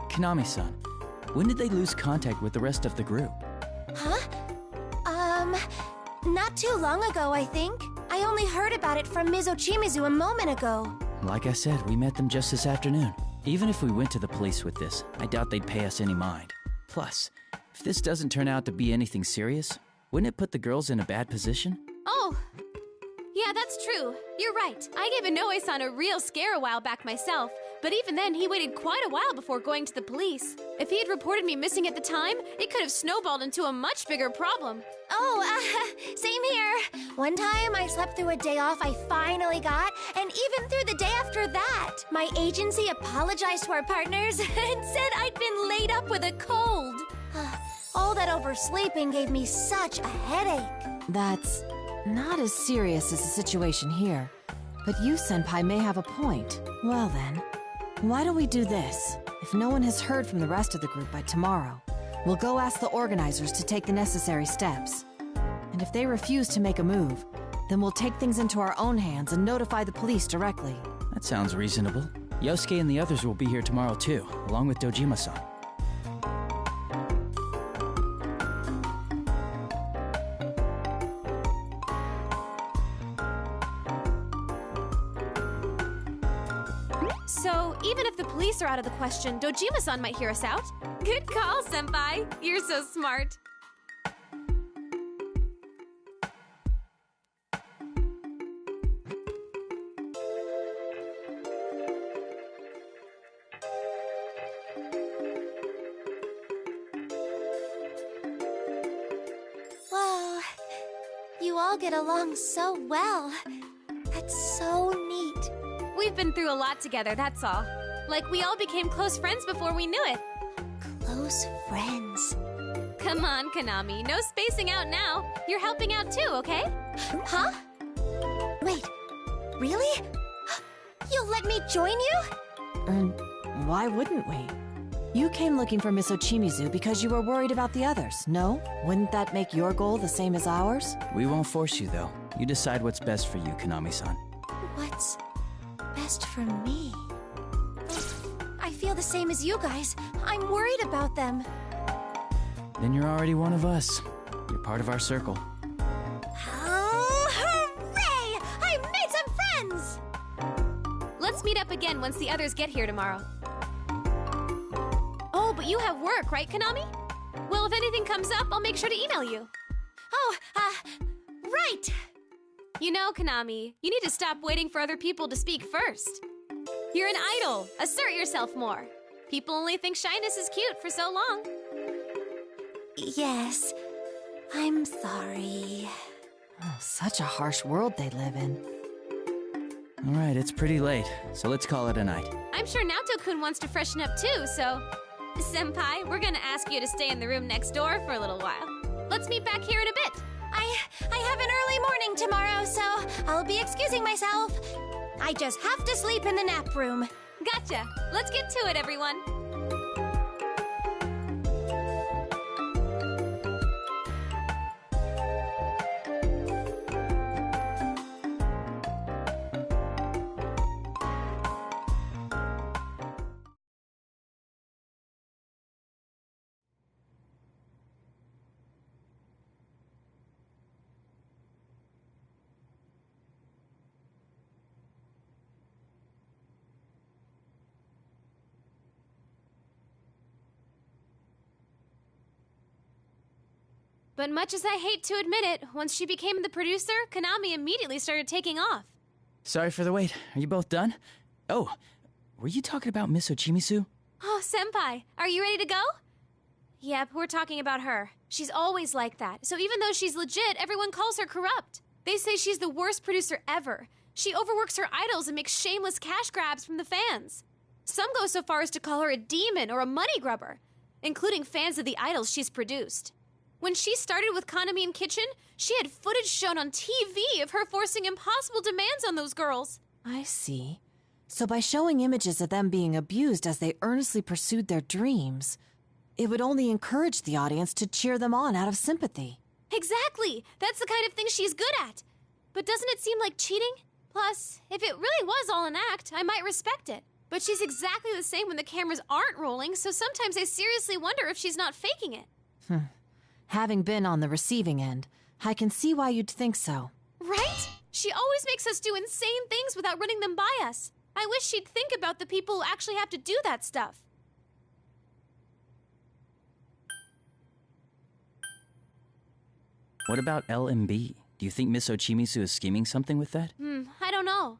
Konami-san, when did they lose contact with the rest of the group? Huh? Not too long ago, I think. I only heard about it from Ms. Ochimizu a moment ago. Like I said, we met them just this afternoon. Even if we went to the police with this, I doubt they'd pay us any mind. Plus, if this doesn't turn out to be anything serious, wouldn't it put the girls in a bad position? Oh, yeah, that's true. You're right. I gave Inoue-san a real scare a while back myself, but even then, he waited quite a while before going to the police. If he had reported me missing at the time, it could have snowballed into a much bigger problem. Oh, same here. One time I slept through a day off I finally got, and even through the day after that. My agency apologized to our partners and said I'd been laid up with a cold. All that oversleeping gave me such a headache. That's not as serious as the situation here. But you, Senpai, may have a point. Well then, why don't we do this? If no one has heard from the rest of the group by tomorrow, we'll go ask the organizers to take the necessary steps. And if they refuse to make a move, Then we'll take things into our own hands and notify the police directly. That sounds reasonable. Yosuke and the others will be here tomorrow too, along with Dojima-san. So, even if the police are out of the question, Dojima-san might hear us out. Good call, Senpai. You're so smart. Whoa. You all get along so well. That's so neat. We've been through a lot together, that's all. Like, we all became close friends before we knew it. Close friends. Come on, Konami. No spacing out now. You're helping out too, okay? Huh? Wait, really? You'll let me join you? Why wouldn't we? You came looking for Miss Ochimizu because you were worried about the others, no? Wouldn't that make your goal the same as ours? We won't force you, though. You decide what's best for you, Konami-san. What's best for me? I feel the same as you guys. I'm worried about them. Then you're already one of us. You're part of our circle. Oh, hooray! I made some friends! Let's meet up again once the others get here tomorrow. Oh, but you have work, right, Konami? Well, if anything comes up, I'll make sure to email you. Oh, right! You know, Konami, you need to stop waiting for other people to speak first. You're an idol. Assert yourself more. People only think shyness is cute for so long. Yes, I'm sorry. Oh, such a harsh world they live in. All right, it's pretty late, so let's call it a night. I'm sure Naoto-kun wants to freshen up too, so... Senpai, we're gonna ask you to stay in the room next door for a little while. Let's meet back here in a bit. I have an early morning tomorrow, so I'll be excusing myself. I just have to sleep in the nap room. Gotcha. Let's get to it, everyone. But much as I hate to admit it, once she became the producer, Konami immediately started taking off. Sorry for the wait. Are you both done? Oh, were you talking about Miss Ochimizu? Oh, Senpai, are you ready to go? Yep, we're talking about her. She's always like that, so even though she's legit, everyone calls her corrupt. They say she's the worst producer ever. She overworks her idols and makes shameless cash grabs from the fans. Some go so far as to call her a demon or a money grubber, including fans of the idols she's produced. When she started with Konami and Kitchen, she had footage shown on TV of her forcing impossible demands on those girls. I see. So by showing images of them being abused as they earnestly pursued their dreams, it would only encourage the audience to cheer them on out of sympathy. Exactly! That's the kind of thing she's good at. But doesn't it seem like cheating? Plus, if it really was all an act, I might respect it. But she's exactly the same when the cameras aren't rolling, so sometimes I seriously wonder if she's not faking it. Having been on the receiving end, I can see why you'd think so. Right? She always makes us do insane things without running them by us. I wish she'd think about the people who actually have to do that stuff. What about LMB? Do you think Miss Ochimizu is scheming something with that? I don't know.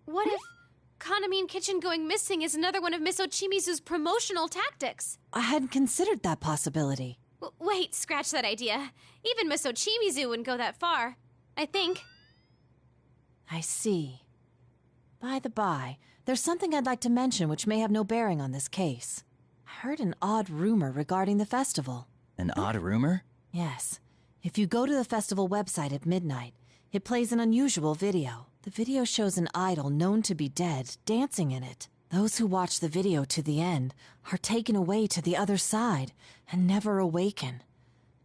What if Konami and Kitchen going missing is another one of Miss Ochimizu's promotional tactics? I hadn't considered that possibility. Wait, scratch that idea. Even Miss Ochimizu wouldn't go that far. I think. I see. By the by, there's something I'd like to mention which may have no bearing on this case. I heard an odd rumor regarding the festival. An odd rumor? Yes. If you go to the festival website at midnight, it plays an unusual video. The video shows an idol known to be dead dancing in it. Those who watch the video to the end are taken away to the other side and never awaken.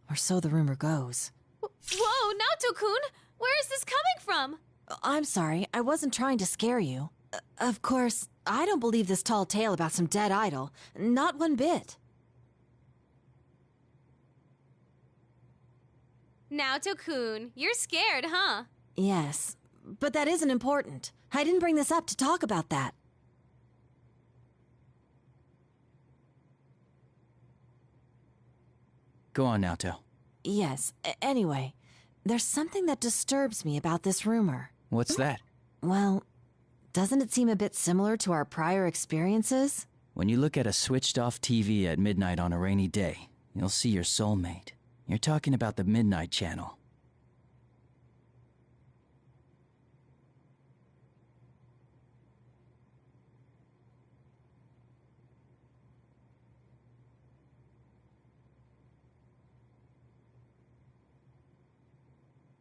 Or so the rumor goes. Whoa, Naoto-kun! Where is this coming from? I'm sorry, I wasn't trying to scare you. Of course, I don't believe this tall tale about some dead idol. Not one bit. Naoto-kun, you're scared, huh? Yes, but that isn't important. I didn't bring this up to talk about that. Go on, Naoto. Yes, anyway, there's something that disturbs me about this rumor. What's that? Well, doesn't it seem a bit similar to our prior experiences? When you look at a switched-off TV at midnight on a rainy day, you'll see your soulmate. You're talking about the Midnight Channel.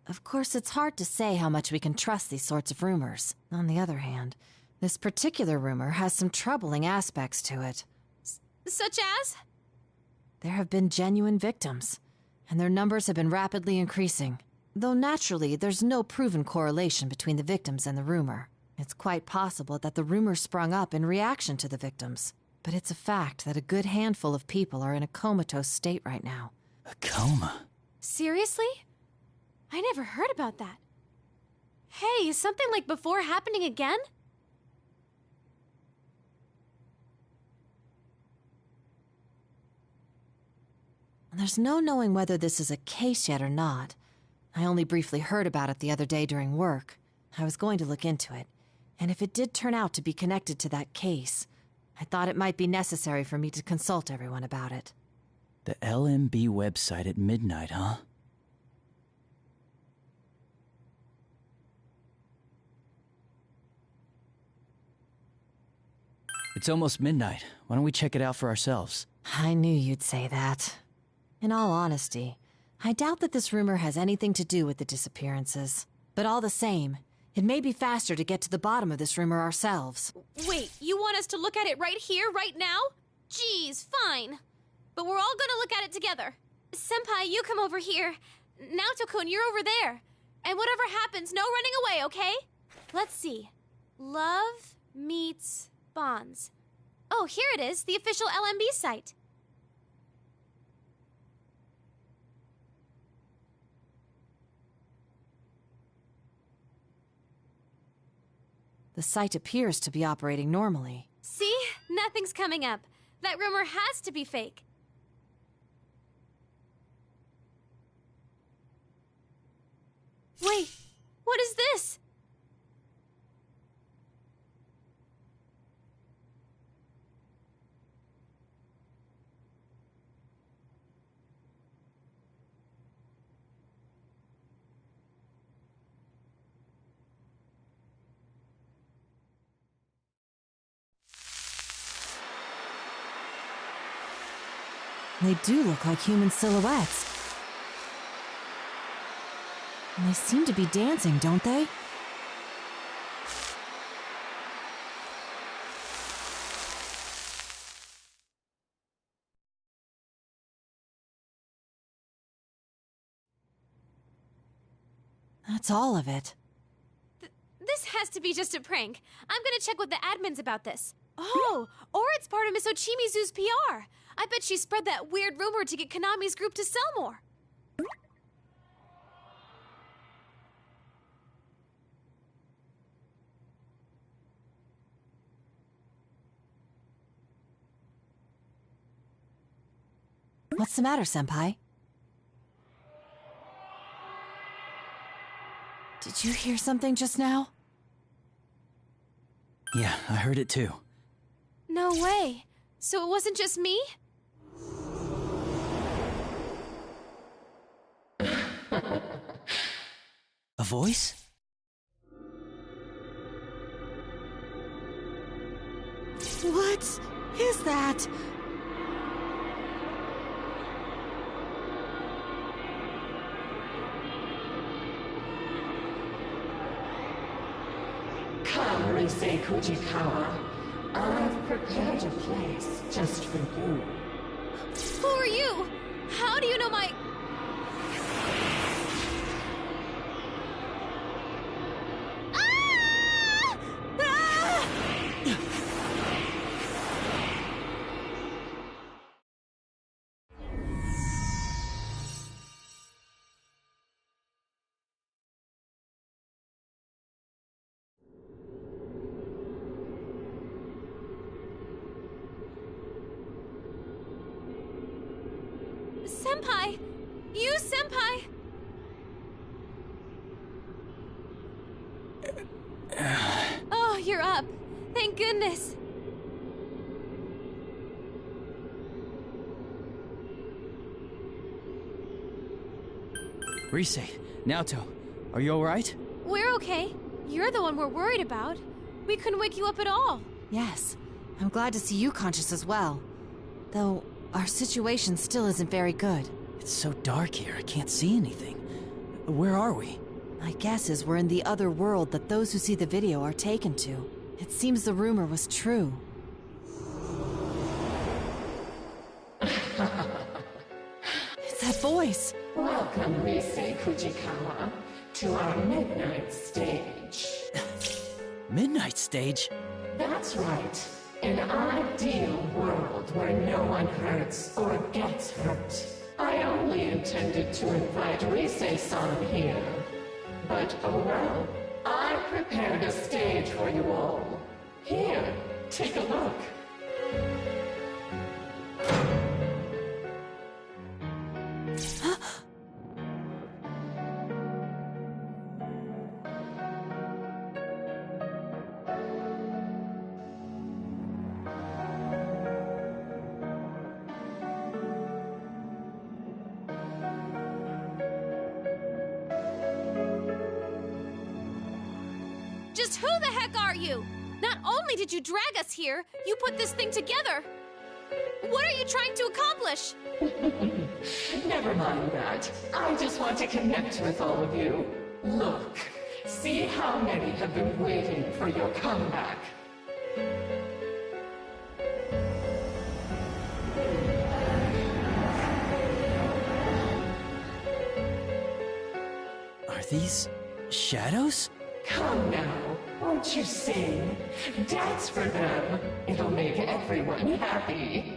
Of course, it's hard to say how much we can trust these sorts of rumors. On the other hand, this particular rumor has some troubling aspects to it. Such as? There have been genuine victims, and their numbers have been rapidly increasing. Though naturally, there's no proven correlation between the victims and the rumor. It's quite possible that the rumor sprung up in reaction to the victims. But it's a fact that a good handful of people are in a comatose state right now. A coma? Seriously? I never heard about that. Hey, is something like before happening again? There's no knowing whether this is a case yet or not. I only briefly heard about it the other day during work. I was going to look into it, and if it did turn out to be connected to that case, I thought it might be necessary for me to consult everyone about it. The LMB website at midnight, huh? It's almost midnight. Why don't we check it out for ourselves? I knew you'd say that. In all honesty, I doubt that this rumor has anything to do with the disappearances. But all the same, it may be faster to get to the bottom of this rumor ourselves. Wait, you want us to look at it right here, right now? Geez, fine. But we're all gonna look at it together. Senpai, you come over here. Naoto-kun, you're over there. And whatever happens, no running away, okay? Let's see. Love meets bonds. Oh, here it is, the official LMB site. The site appears to be operating normally. See? Nothing's coming up. That rumor has to be fake. Wait, what is this? They do look like human silhouettes. And they seem to be dancing, don't they? That's all of it. This has to be just a prank. I'm gonna check with the admins about this. Oh, or it's part of Miss Ochimizu's PR. I bet she spread that weird rumor to get Konami's group to sell more. What's the matter, Senpai? Did you hear something just now? Yeah, I heard it too. No way. So it wasn't just me? A voice? What is that? Come, Risei Kujikawa. I've prepared a place just for you. Who are you? How do you know my... Senpai! You, Senpai! Oh, you're up. Thank goodness. Rise, Naoto, are you alright? We're okay. You're the one we're worried about. We couldn't wake you up at all. Yes, I'm glad to see you conscious as well. Though, our situation still isn't very good. It's so dark here, I can't see anything. Where are we? My guess is we're in the other world that those who see the video are taken to. It seems the rumor was true. It's that voice! Welcome, Rise Fujikawa, to our midnight stage. Midnight stage? That's right. An ideal world where no one hurts or gets hurt. I only intended to invite Rise-san here. But oh well, I prepared a stage for you all. Here, take a look. Just who the heck are you? Not only did you drag us here, you put this thing together. What are you trying to accomplish? Never mind that. I just want to connect with all of you. Look, see how many have been waiting for your comeback. Are these shadows? Come now, won't you sing? Dance for them. It'll make everyone happy.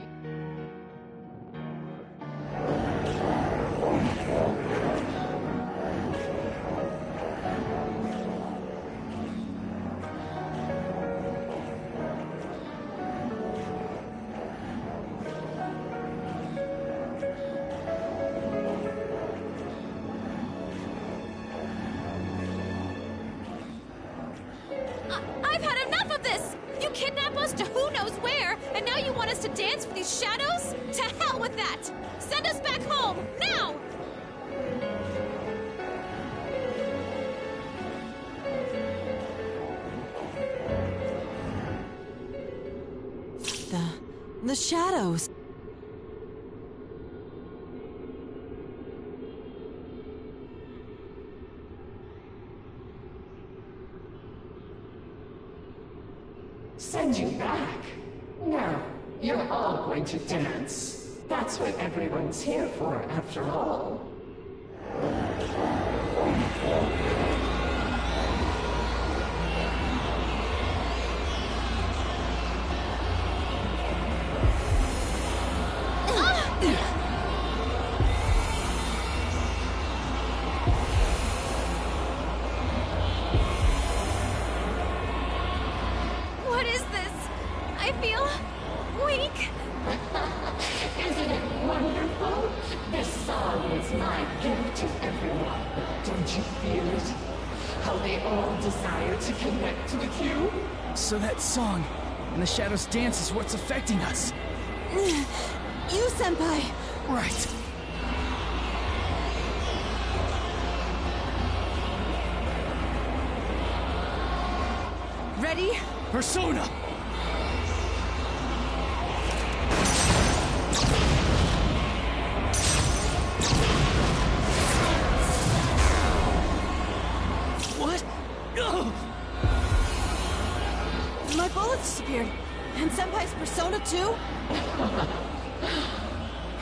I've had enough of this! You kidnap us to who knows where, and now you want us to dance for these shadows? To hell with that! Send us back home, now! The shadows! Send you back? No, you're all going to dance. That's what everyone's here for, after all. What is this? I feel weak. Isn't it wonderful? This song is my gift to everyone. Don't you feel it? How they all desire to connect with you? So that song and the shadows dance is what's affecting us. You, Senpai! Right. Ready? Persona! What? Ugh! My bullets disappeared. And Senpai's persona too?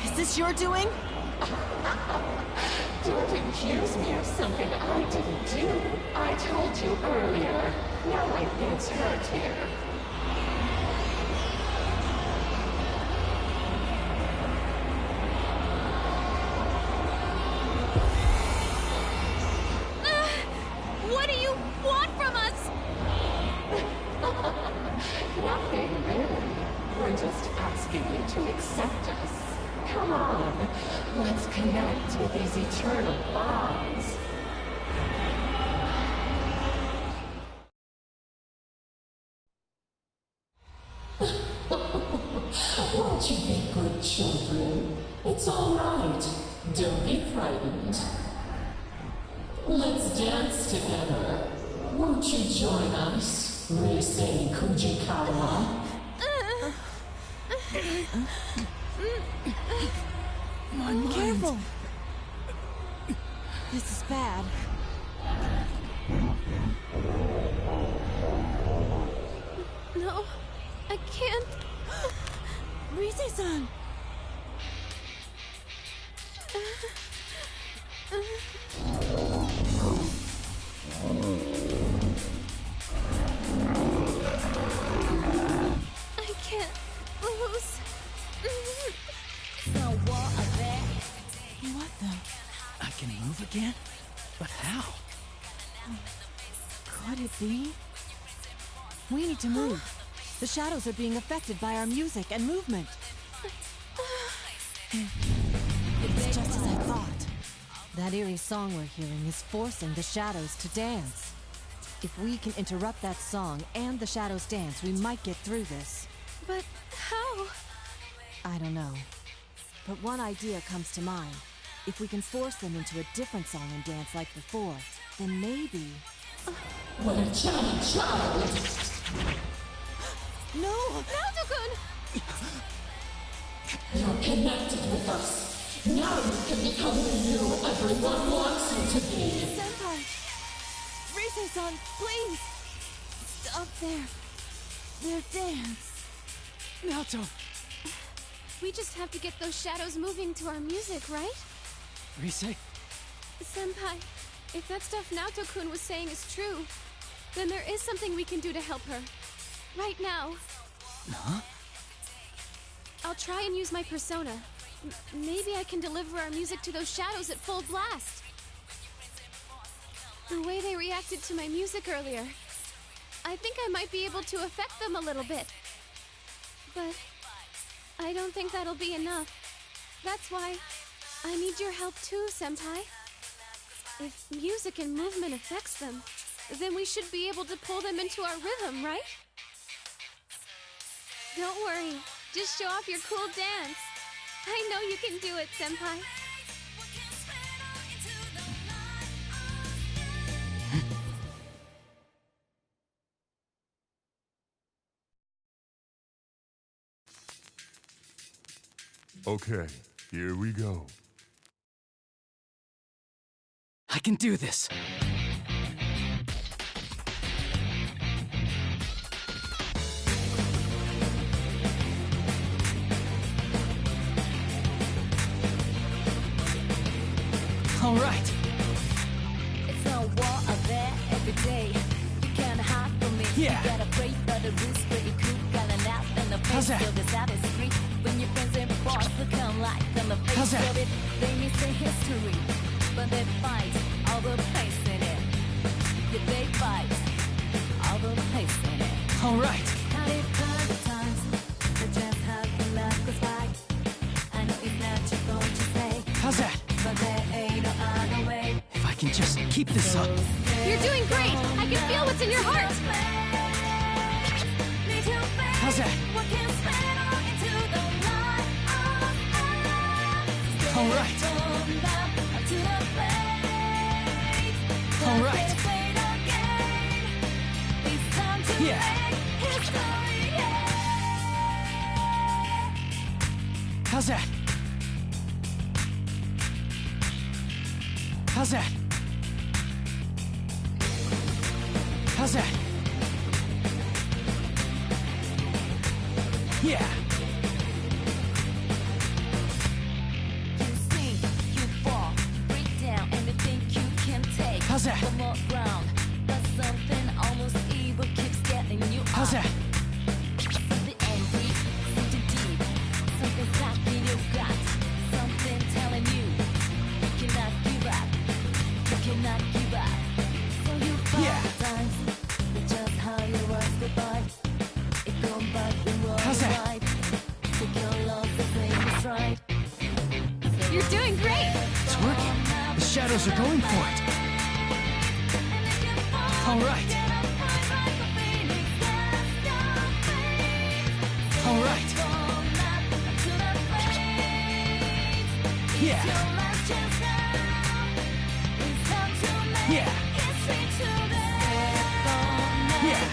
Is this your doing? Don't accuse me of something I didn't do. I told you earlier. No one gets hurt here. What do you want from us? Nothing really. We're just asking you to accept us. Come on, let's connect with these eternal bonds. Won't you be good children? It's all right. Don't be frightened. Let's dance together. Won't you join us, Racing Kujikawa? My mind. Careful! This is bad. No, I can't. Rise-san! I can't lose. What the? I can move again? But how? Could it be? We need to move. The shadows are being affected by our music and movement. It's just as I thought. That eerie song we're hearing is forcing the shadows to dance. If we can interrupt that song and the shadows dance, we might get through this. But how? I don't know. But one idea comes to mind. If we can force them into a different song and dance like before, then maybe... What a child! No! Naoto-kun! You're connected with us. Now you can become the you everyone wants you to be. Senpai! Rise-san, please! Stop their dance. Naoto! We just have to get those shadows moving to our music, right? Rise? Senpai, if that stuff Naoto-kun was saying is true, then there is something we can do to help her. Right now. Huh? I'll try and use my persona. Maybe I can deliver our music to those shadows at full blast. The way they reacted to my music earlier, I think I might be able to affect them a little bit. But I don't think that'll be enough. That's why I need your help too, Senpai. If music and movement affects them, then we should be able to pull them into our rhythm, right? Don't worry. Just show off your cool dance. I know you can do it, Senpai. Okay, here we go. I can do this. All right. It's no war out there every day. You can't hide from me. Yeah. You gotta pray for the rules, pretty cool. Got an out and the How's face that? of this out is free. When your friends and boss become like on the face How's that? of it, they miss the history, but they fight all the place in it. Yeah, they fight all the place in it. All right. How they find the times, but just how can love goes by. I know it's not your fault to say, How's that? but there ain't no other way. If I can just keep this up. You're doing great! I can feel what's in your heart! How's that? All right. All right. Yeah. How's that? How's that? How's that? Yeah. You sing, you fall, you break down, and you think you can take How's that? one more round, but something almost evil keeps getting you How's up. that? Something angry, something deep, something stuck in your gut, something telling you you cannot give up, you cannot give up. So you Yeah. times, but just how you was goodbye. It come back when we're How's that? right. Take your love, the thing is right. You're doing great! It's working. The shadows are going for it. All right. All right. Yeah. Yeah. Yeah.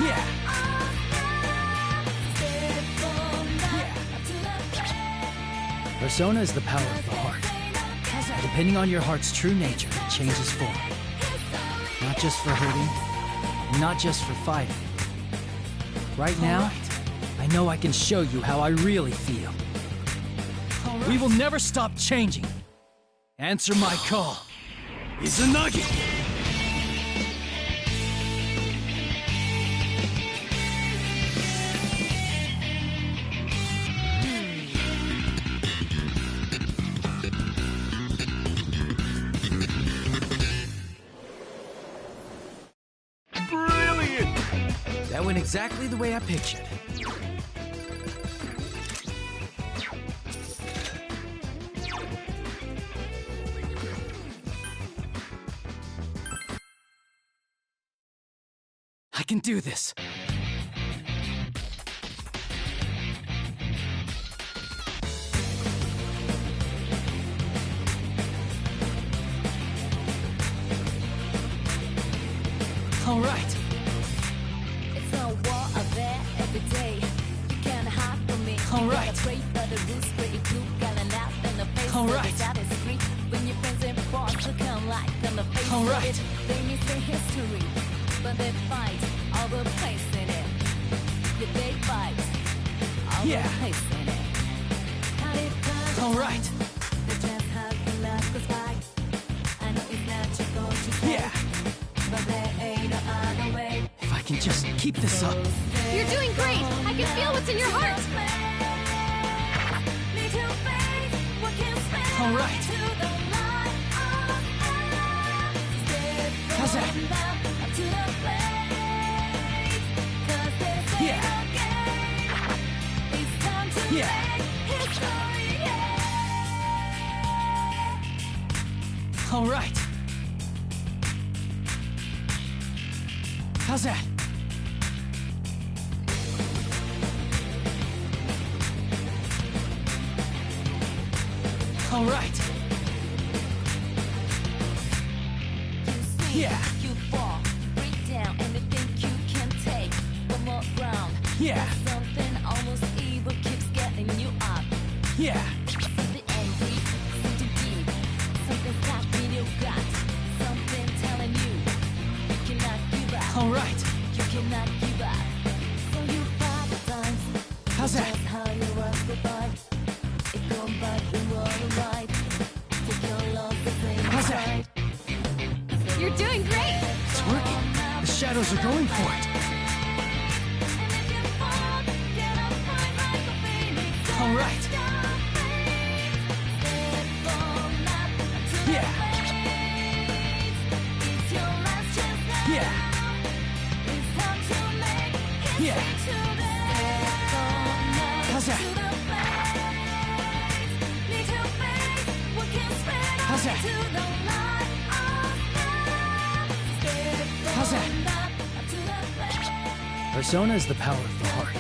Yeah. Persona is the power of the heart. Depending on your heart's true nature, it changes form. Not just for hurting, not just for fighting. Right now, I know I can show you how I really feel. We will never stop changing. Answer my call. Izanagi! Brilliant! That went exactly the way I pictured. I can do this. All right. It's a war out there every day. You can't hide from me. All right. Afraid of the roots, pretty blue, got an out in the face. All right. That is free. When your friends and boss look like on the face All of right. it, they miss the history, but they fight all the place in it. Yeah, they fight all Yeah. the place in it. How did it All right. They just hug the love goes by. I know it's not your goal to say, Yeah. but there ain't no other way. If I can just keep this up. You're doing great! I can feel what's in your heart! All right. How's that? Yeah. Yeah. All right. How's that? All right. Yeah. You fall, break down, and you think you can take one more round. Yeah. Something almost evil keeps getting you up. Yeah. Something angry, something deep, something stuck in your gut, something telling you you cannot give up. All right. You cannot give up. So you fight the times. How's that? That's how you was goodbye. It come back and roll right. Take your love the same How's that? side. You're doing great! It's working. The shadows are going for it. All right. Yeah. Yeah. Yeah. How's that? How's that? How's that? Persona is the power of the heart.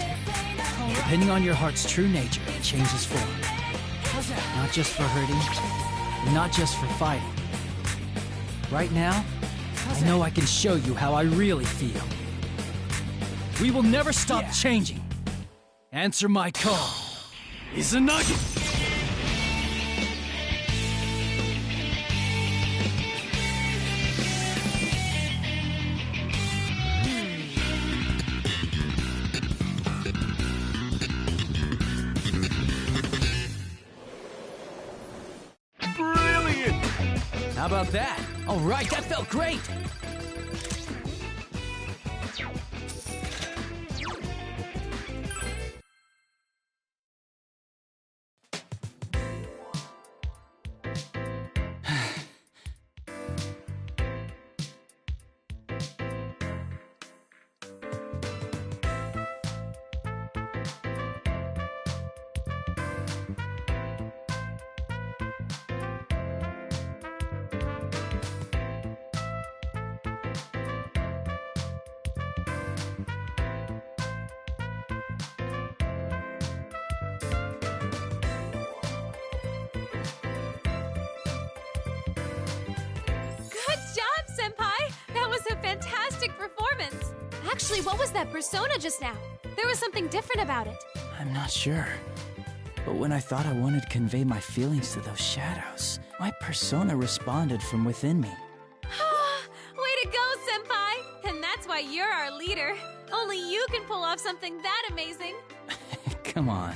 Depending on your heart's true nature, it changes form. Not just for hurting, not just for fighting. Right now, I know I can show you how I really feel. We will never stop changing. Answer my call. Izanagi! Brilliant! How about that? All right, that felt great. Seriously, what was that persona just now? There was something different about it. I'm not sure. But when I thought I wanted to convey my feelings to those shadows, my persona responded from within me. Way to go, Senpai! And that's why you're our leader. Only you can pull off something that amazing. Come on.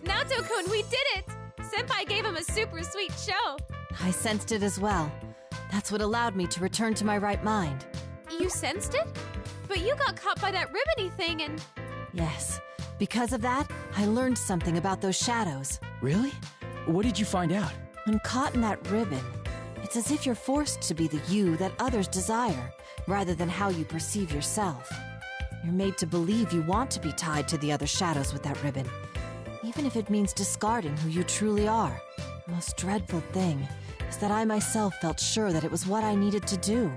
Naoto-kun, we did it! Senpai gave him a super sweet show. I sensed it as well. That's what allowed me to return to my right mind. You sensed it? But you got caught by that ribbony thing and... Yes. Because of that, I learned something about those shadows. Really? What did you find out? When caught in that ribbon, it's as if you're forced to be the you that others desire, rather than how you perceive yourself. You're made to believe you want to be tied to the other shadows with that ribbon, even if it means discarding who you truly are. The most dreadful thing is that I myself felt sure that it was what I needed to do.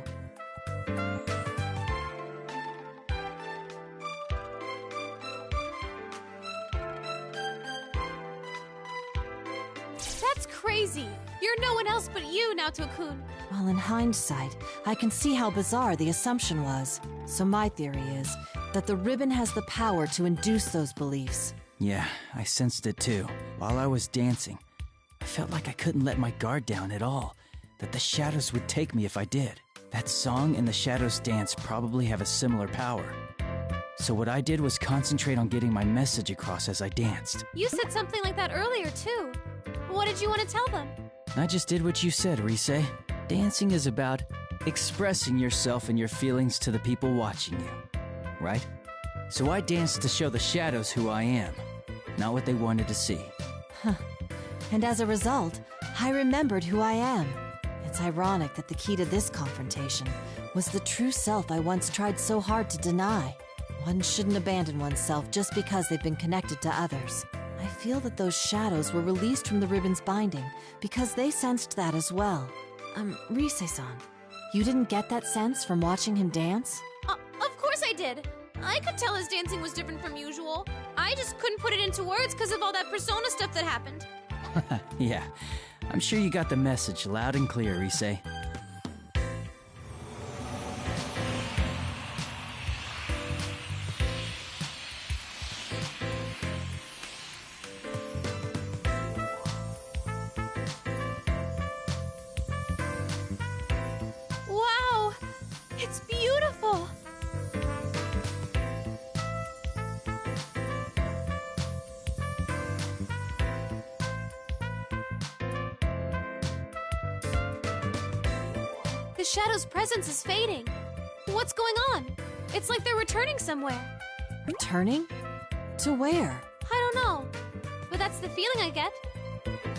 That's crazy! You're no one else but you, Naoto-kun. Well, in hindsight, I can see how bizarre the assumption was. So my theory is that the ribbon has the power to induce those beliefs. Yeah, I sensed it too. While I was dancing, I felt like I couldn't let my guard down at all, that the shadows would take me if I did. That song and the shadows dance probably have a similar power. So what I did was concentrate on getting my message across as I danced. You said something like that earlier, too. What did you want to tell them? I just did what you said, Rise. Dancing is about expressing yourself and your feelings to the people watching you, right? So I danced to show the shadows who I am, not what they wanted to see. Huh. And as a result, I remembered who I am. It's ironic that the key to this confrontation was the true self I once tried so hard to deny. One shouldn't abandon oneself just because they've been connected to others. I feel that those shadows were released from the ribbon's binding because they sensed that as well. Rise-san, you didn't get that sense from watching him dance? Of course I did. I could tell his dancing was different from usual. I just couldn't put it into words because of all that persona stuff that happened. Yeah, I'm sure you got the message loud and clear, Rise. Wow! It's beautiful! The shadow's presence is fading. What's going on? It's like they're returning somewhere. Returning? To where? I don't know. But that's the feeling I get.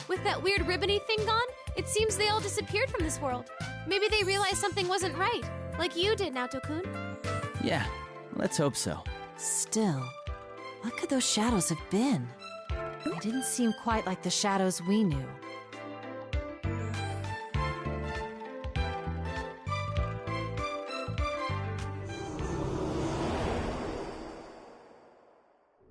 With that weird ribbony thing gone, it seems they all disappeared from this world. Maybe they realized something wasn't right, like you did, Naoto-kun. Yeah, let's hope so. Still, what could those shadows have been? They didn't seem quite like the shadows we knew.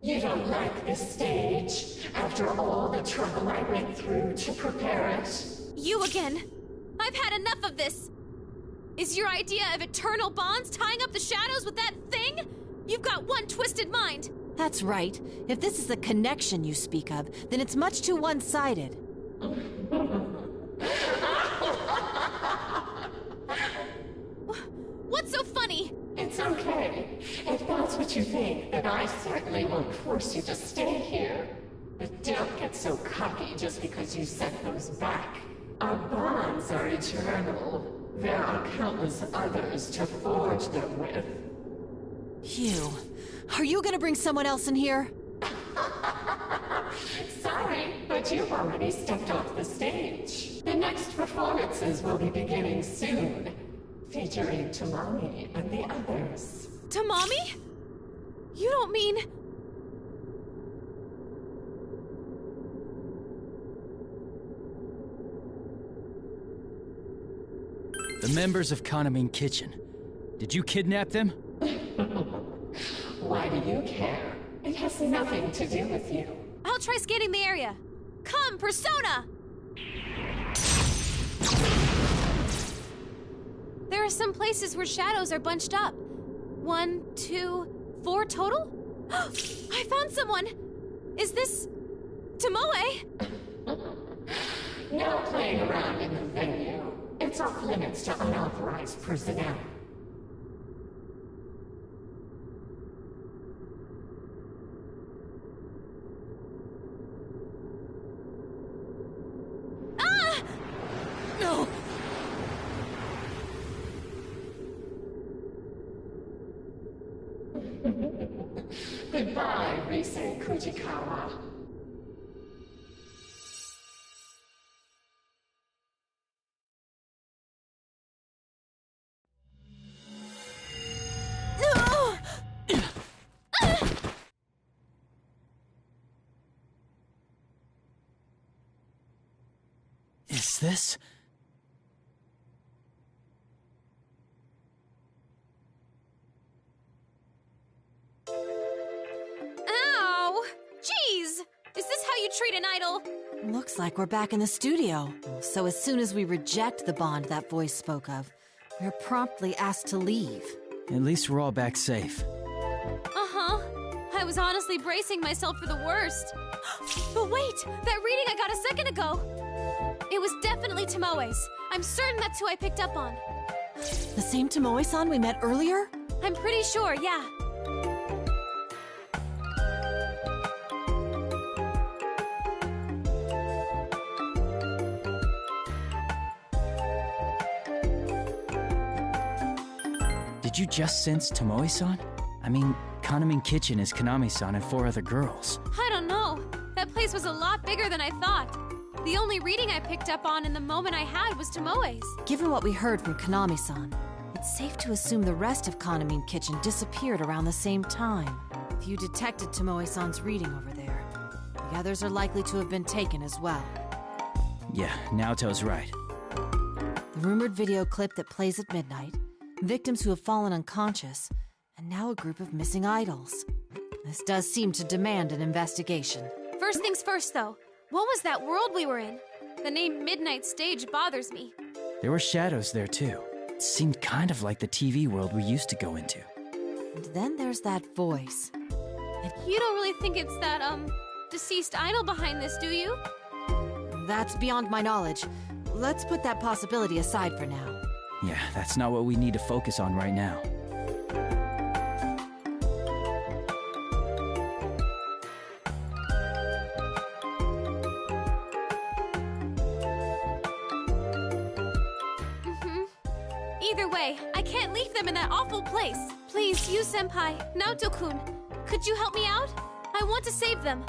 You don't like this stage, after all the trouble I went through to prepare it? You again! I've had enough of this! Is your idea of eternal bonds tying up the shadows with that thing? You've got one twisted mind! That's right. If this is the connection you speak of, then it's much too one-sided. What's so funny? It's okay. If that's what you think, then I certainly won't force you to stay here. But don't get so cocky just because you sent those back. Our bonds are eternal. There are countless others to forge them with. You. Are you gonna bring someone else in here? Sorry, but you've already stepped off the stage. The next performances will be beginning soon, featuring Tamami and the others. Tamami? You don't mean... The members of Kanamine Kitchen. Did you kidnap them? Why do you care? It has nothing to do with you. I'll try scanning the area. Come, Persona! There are some places where shadows are bunched up. 1, 2, 4 total? I found someone! Is this... Tomoe? No playing around in the venue. It's off limits to unauthorized personnel. Ah! No! Goodbye, Rise Kujikawa. Is this... Ow! Jeez! Is this how you treat an idol? Looks like we're back in the studio. So as soon as we reject the bond that voice spoke of, we're promptly asked to leave. At least we're all back safe. Uh-huh. I was honestly bracing myself for the worst. But wait! That reading I got a second ago! It was definitely Tomoe's. I'm certain that's who I picked up on. The same Tomoe-san we met earlier? I'm pretty sure, yeah. Did you just sense Tomoe-san? I mean, Kanamine Kitchen is Kanami-san and 4 other girls. I don't know. That place was a lot bigger than I thought. The only reading I picked up on in the moment I had was Tomoe's. Given what we heard from Kanami-san, it's safe to assume the rest of Kanamine Kitchen disappeared around the same time. If you detected Tomoe-san's reading over there, the others are likely to have been taken as well. Yeah, Naoto's right. The rumored video clip that plays at midnight, victims who have fallen unconscious, and now a group of missing idols. This does seem to demand an investigation. First things first, though. What was that world we were in? The name Midnight Stage bothers me. There were shadows there, too. It seemed kind of like the TV world we used to go into. And then there's that voice. You don't really think it's that, deceased idol behind this, do you? That's beyond my knowledge. Let's put that possibility aside for now. Yeah, that's not what we need to focus on right now. Either way, I can't leave them in that awful place. Please, you senpai, Naoto-kun, could you help me out? I want to save them.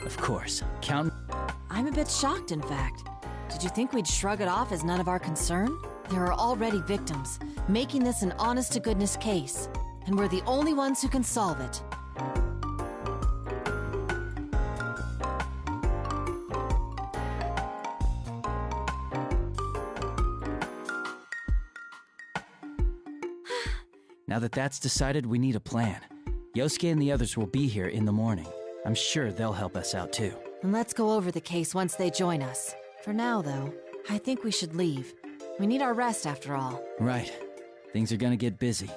Of course. Count... I'm a bit shocked, in fact. Did you think we'd shrug it off as none of our concern? There are already victims, making this an honest-to-goodness case. And we're the only ones who can solve it. Now that that's decided, we need a plan. Yosuke and the others will be here in the morning. I'm sure they'll help us out too. And let's go over the case once they join us. For now, though, I think we should leave. We need our rest after all. Right. Things are gonna get busy,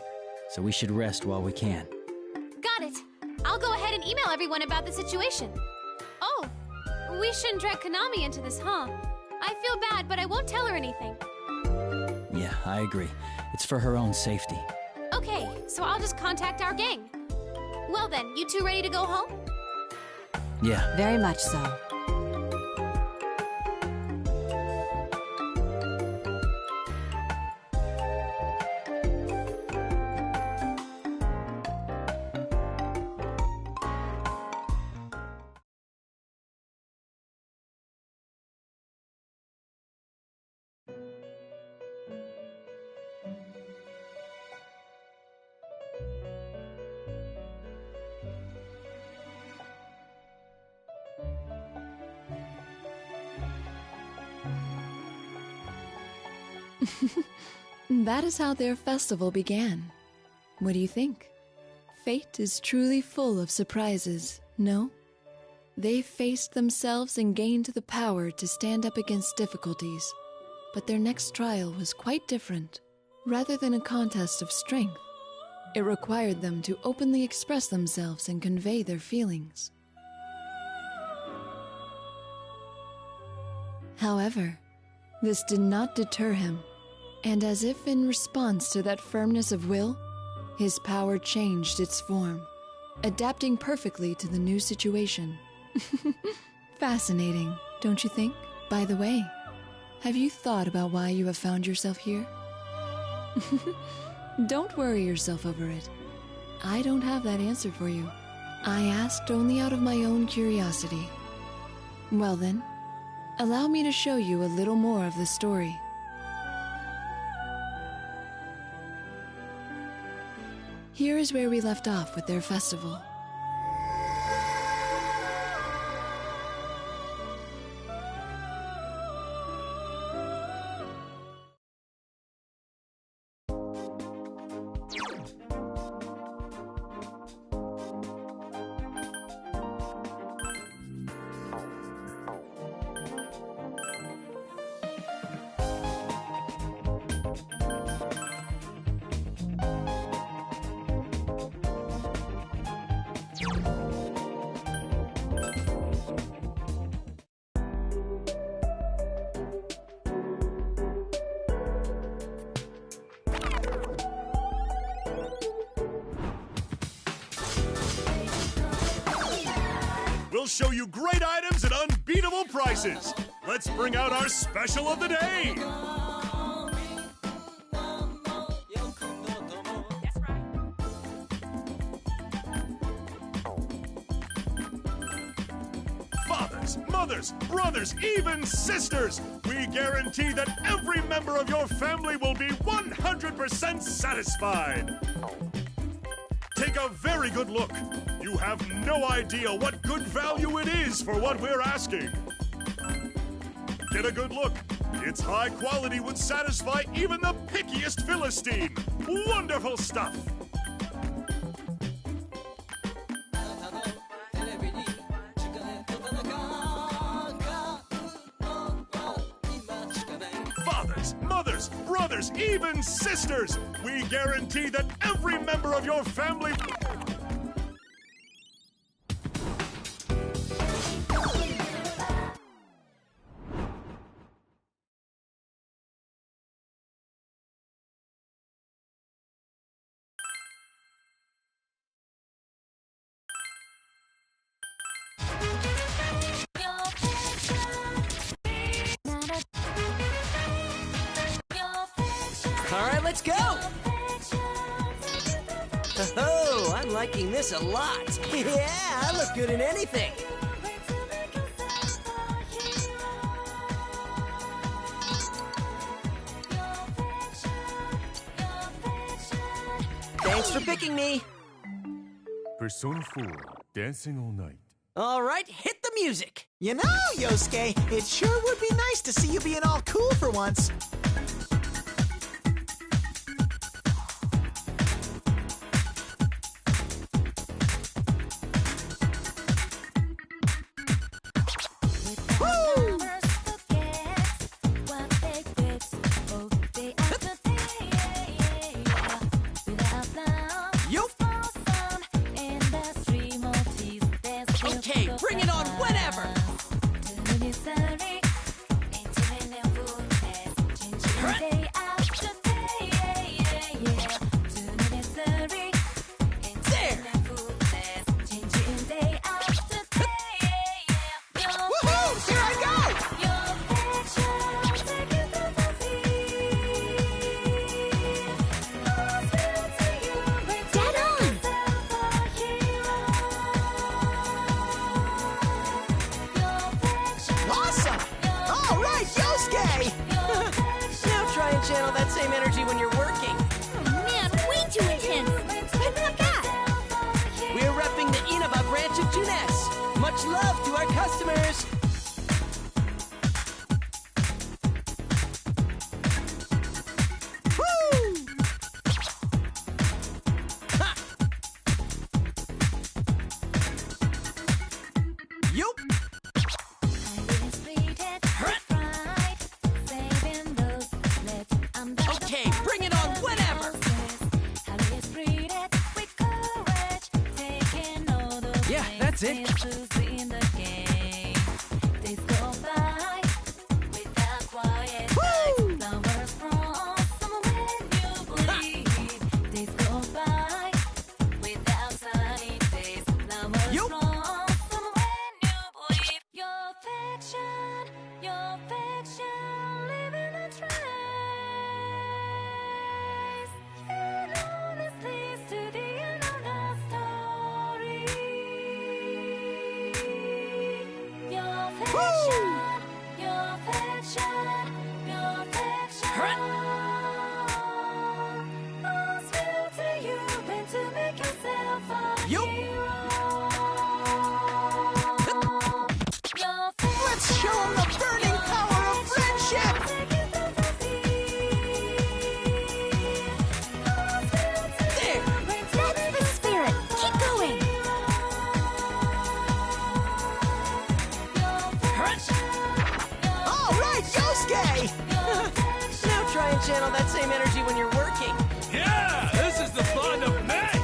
so we should rest while we can. Got it. I'll go ahead and email everyone about the situation. Oh, we shouldn't drag Konami into this, huh? I feel bad, but I won't tell her anything. Yeah, I agree. It's for her own safety. Okay, so I'll just contact our gang. Well then, you two ready to go home? Yeah. Very much so. That is how their festival began. What do you think? Fate is truly full of surprises, no? They faced themselves and gained the power to stand up against difficulties. But their next trial was quite different. Rather than a contest of strength, it required them to openly express themselves and convey their feelings. However, this did not deter him, and as if in response to that firmness of will, his power changed its form, adapting perfectly to the new situation. Fascinating, don't you think? By the way, have you thought about why you have found yourself here? Don't worry yourself over it. I don't have that answer for you. I asked only out of my own curiosity. Well then, allow me to show you a little more of the story. Here is where we left off with their festival. We'll show you great items at unbeatable prices. Let's bring out our special of the day. Fathers, mothers, brothers, even sisters, we guarantee that every member of your family will be 100% satisfied. Take a very good look. You have no idea what good value it is for what we're asking. Get a good look. Its high quality would satisfy even the pickiest Philistine. Wonderful stuff. Fathers, mothers, brothers, even sisters, we guarantee that every member of your family... All right, let's go! Oh, I'm liking this a lot. Yeah, I look good in anything. Thanks for picking me. Persona 4, Dancing All Night. All right, hit the music. You know, Yosuke, it sure would be nice to see you being all cool for once. Okay, bring it on whenever. Channel that same energy when you're working. Oh man, way too intense. Look at that. We're repping the Inaba branch of Junes. Much love to our customers. Okay, bring it on whenever! Yeah, that's it. Let's show them the burning power of friendship! There! That's the spirit! Keep going! All right, Yosuke! Now try and channel that same energy when you're working. Yeah, this is the fun of men!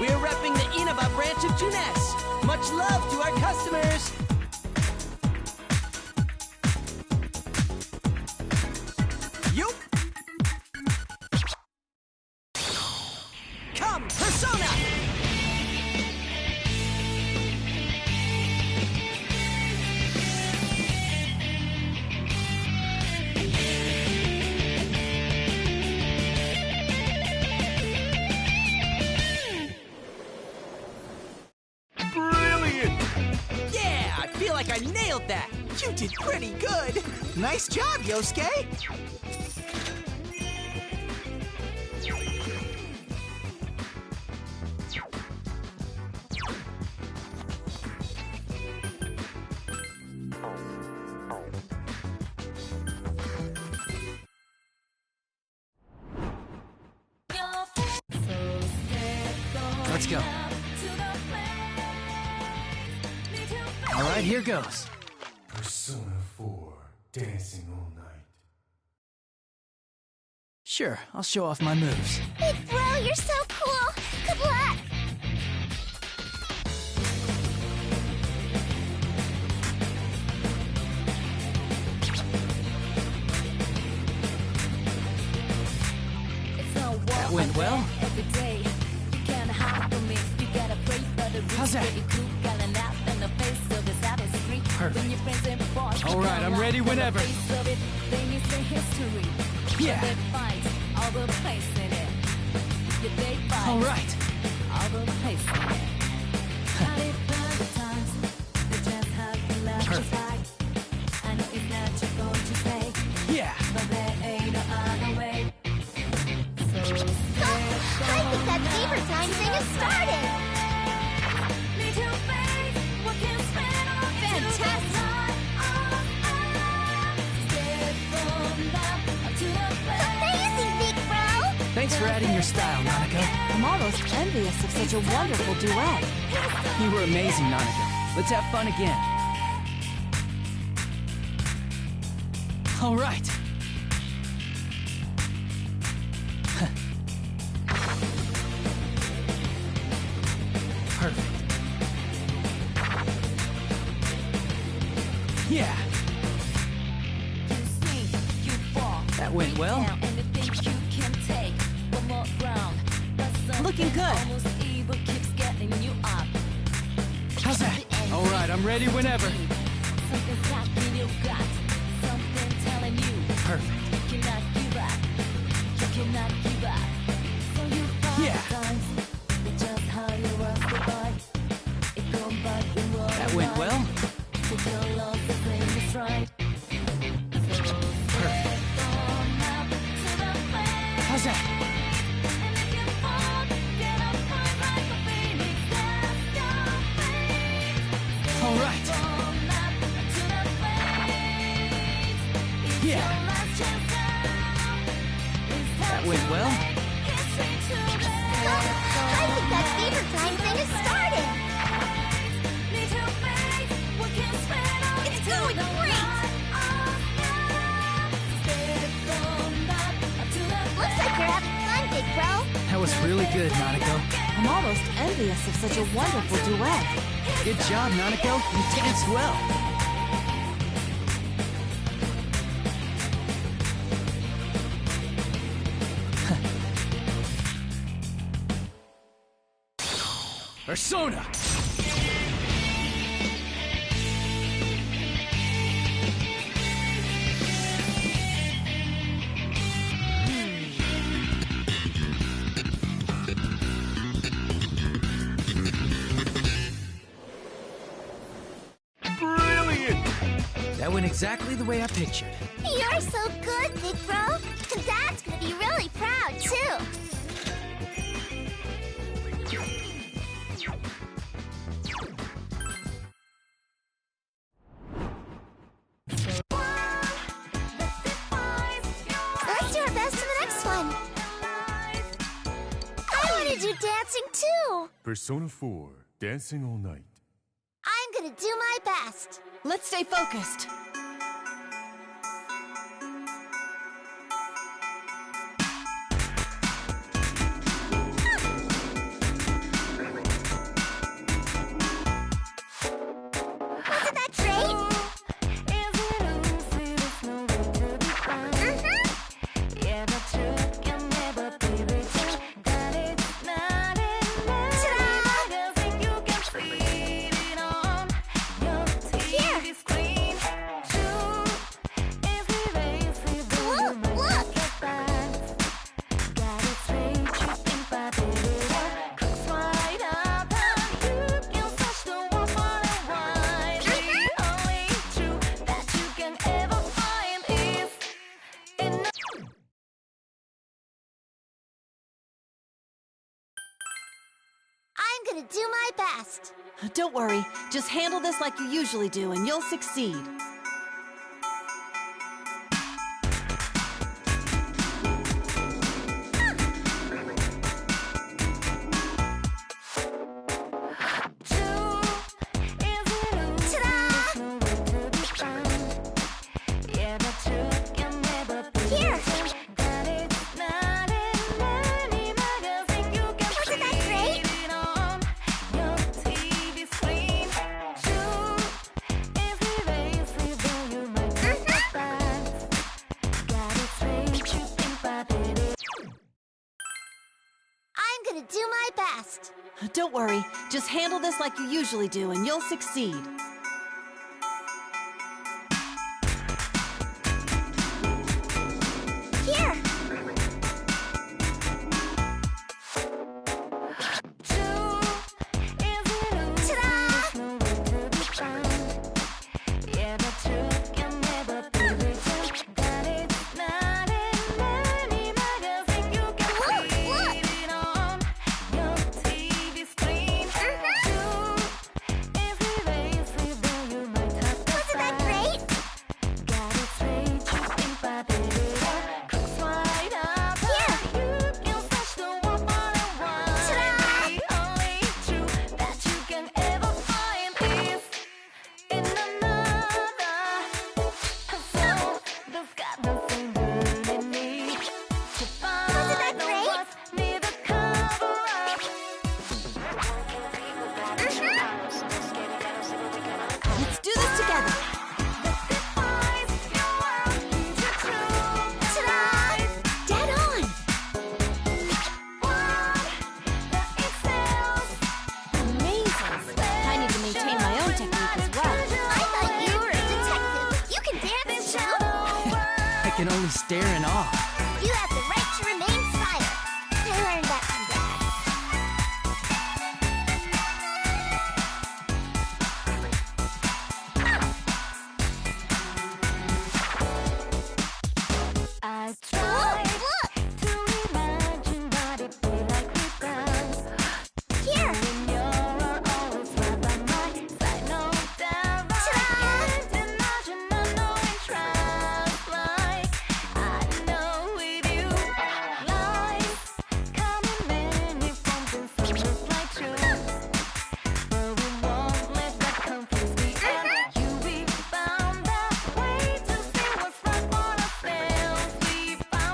We're repping the Inaba branch of Junes. Much love to our customers. Yup. Come, Persona! Brilliant! Yeah, I feel like I nailed that. You did pretty good! Nice job, Yosuke! Let's go. All right, here goes. Persona 4, dancing all night. Sure, I'll show off my moves. Hey, bro, you're so cool! Good luck! That went well. How's that? Perfect. All right, I'm ready whenever. Yeah. All right. Perfect. Yeah. I think that fever time thing has started! Amazing, big bro! Thanks for adding your style, Nanako. I'm almost envious of such a wonderful duet. You were amazing, Nanako. Let's have fun again. All right. Perfect. Yeah. That went well. Looking good. How's that? All right, I'm ready whenever. Perfect. Yeah. That went well. Perfect. How's that? All right. Yeah. That went well. I think that fever time thing has started! It's going great! That was really good, Nanako. I'm almost envious of such a wonderful duet. Good job, Nanako. You danced well. Persona! That went exactly the way I pictured. You're so good, Big Bro. Dad's gonna be really proud, too. Let's do our best in the next one. I want to do dancing, too. Persona 4, Dancing All Night. I'm gonna do my best. Let's stay focused. Wasn't that great? I'm gonna do my best. Don't worry, just handle this like you usually do and you'll succeed. I'm gonna do my best. Don't worry, just handle this like you usually do and you'll succeed. Here! Let's do this together. Dead on! Amazing. I need to maintain my own technique as well. I thought you were a detective. You can dance, Joe. I can only stare in awe. You have the right to remain silent. I learned that from Dad. I tried to imagine what it'd be like without. Here! When you're always right by my side, no doubt. I can't imagine unknowing trials like I know with you. Life coming many forms and some look like truth, but we won't let that confuse the end. You we found a way to see what's right for ourselves. We found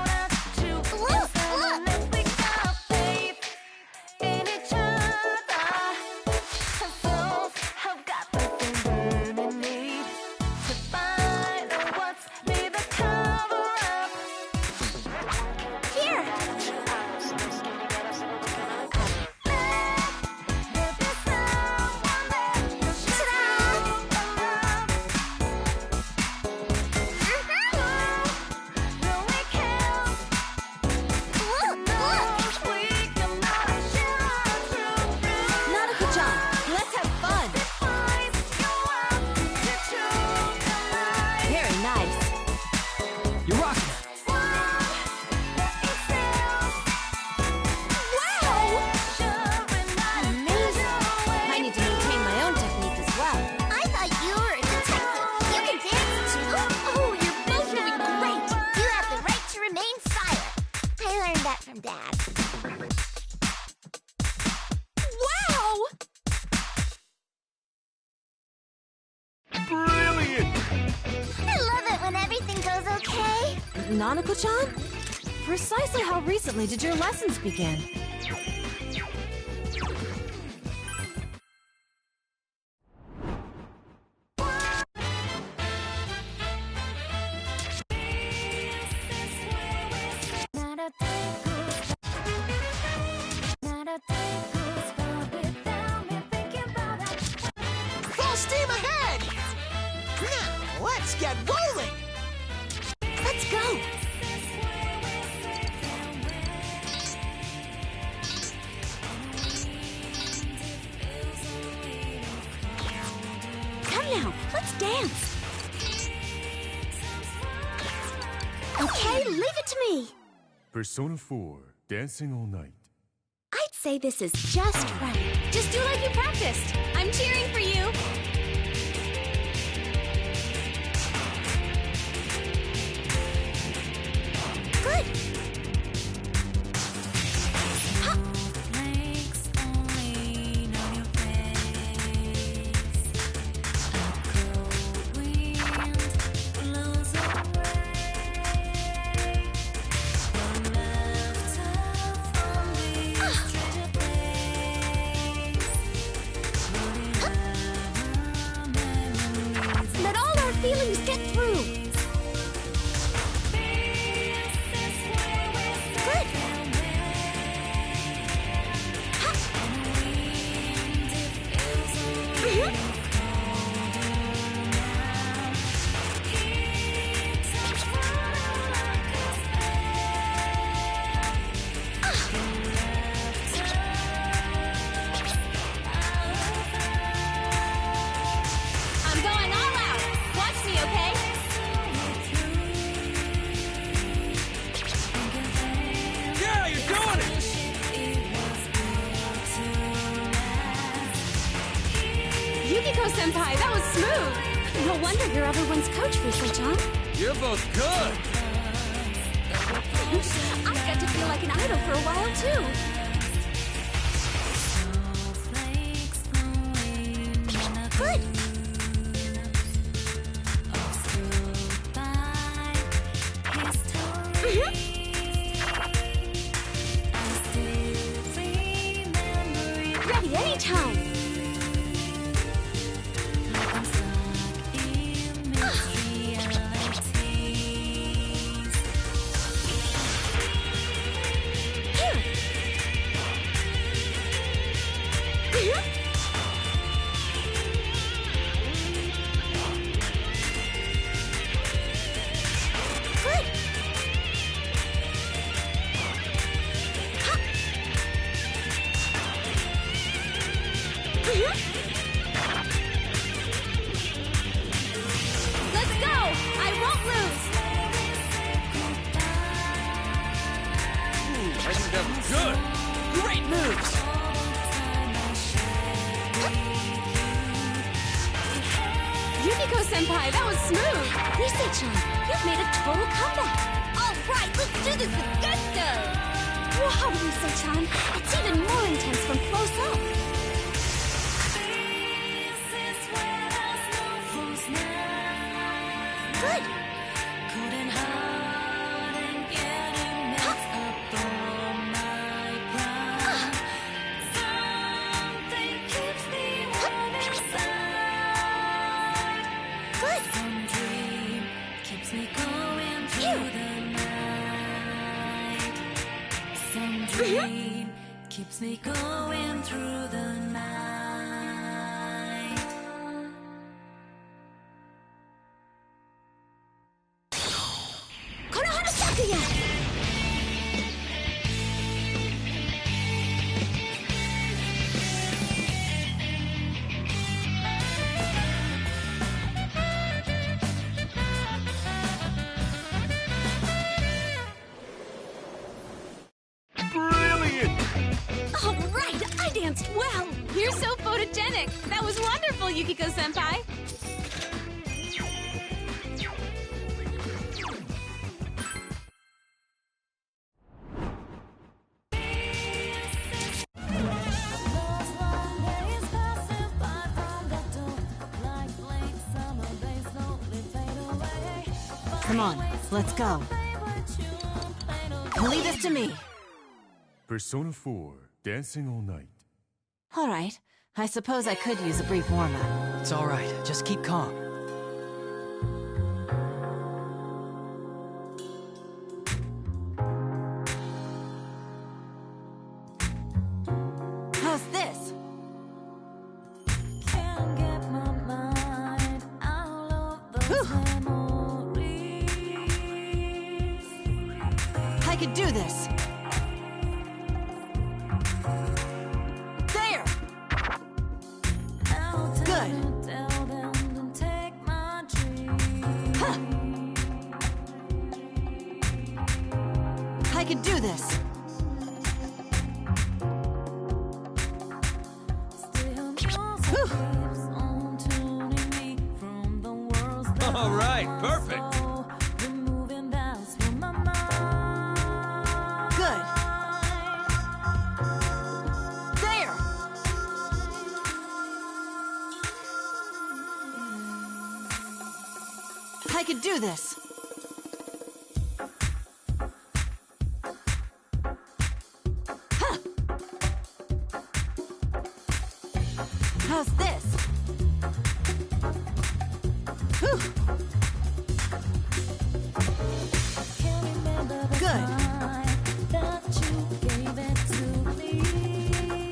learned that from Dad. Wow! Brilliant! I love it when everything goes okay. Nanako-chan? Precisely how recently did your lessons begin? Full steam ahead! Now, let's get rolling! Let's go! Come now, let's dance! Okay, leave it to me! Persona 4, Dancing All Night. I'd say this is just right. Just do like you practiced. I'm cheering for you. Good! Let all our feelings get through. Good. I'm going all out. Watch me, okay? Yeah, you're doing it! Yukiko-senpai, that was smooth. No wonder you're everyone's coach, Risa-chan. You're both good! I got to feel like an idol for a while, too. Good. Ready anytime. Let's go! I won't lose! I think that was good! Great moves! Yukiko-senpai, that was smooth! Risa-chan, you've made a total comeback. All right, let's do this with gusto. Wow, Risa-chan, it's even more intense from close up. Good. Keeps me going through the night. Konohana Sakuya! All right, I danced well. You're so photogenic. That was wonderful, Yukiko-senpai. Come on, let's go. Leave this to me. Persona 4, Dancing All Night. All right. I suppose I could use a brief warm-up. It's all right. Just keep calm. How's this? I could do this. There! Good. Huh. I could do this. All right, perfect. Good. There. I could do this. Huh. How's this? Whew. Good.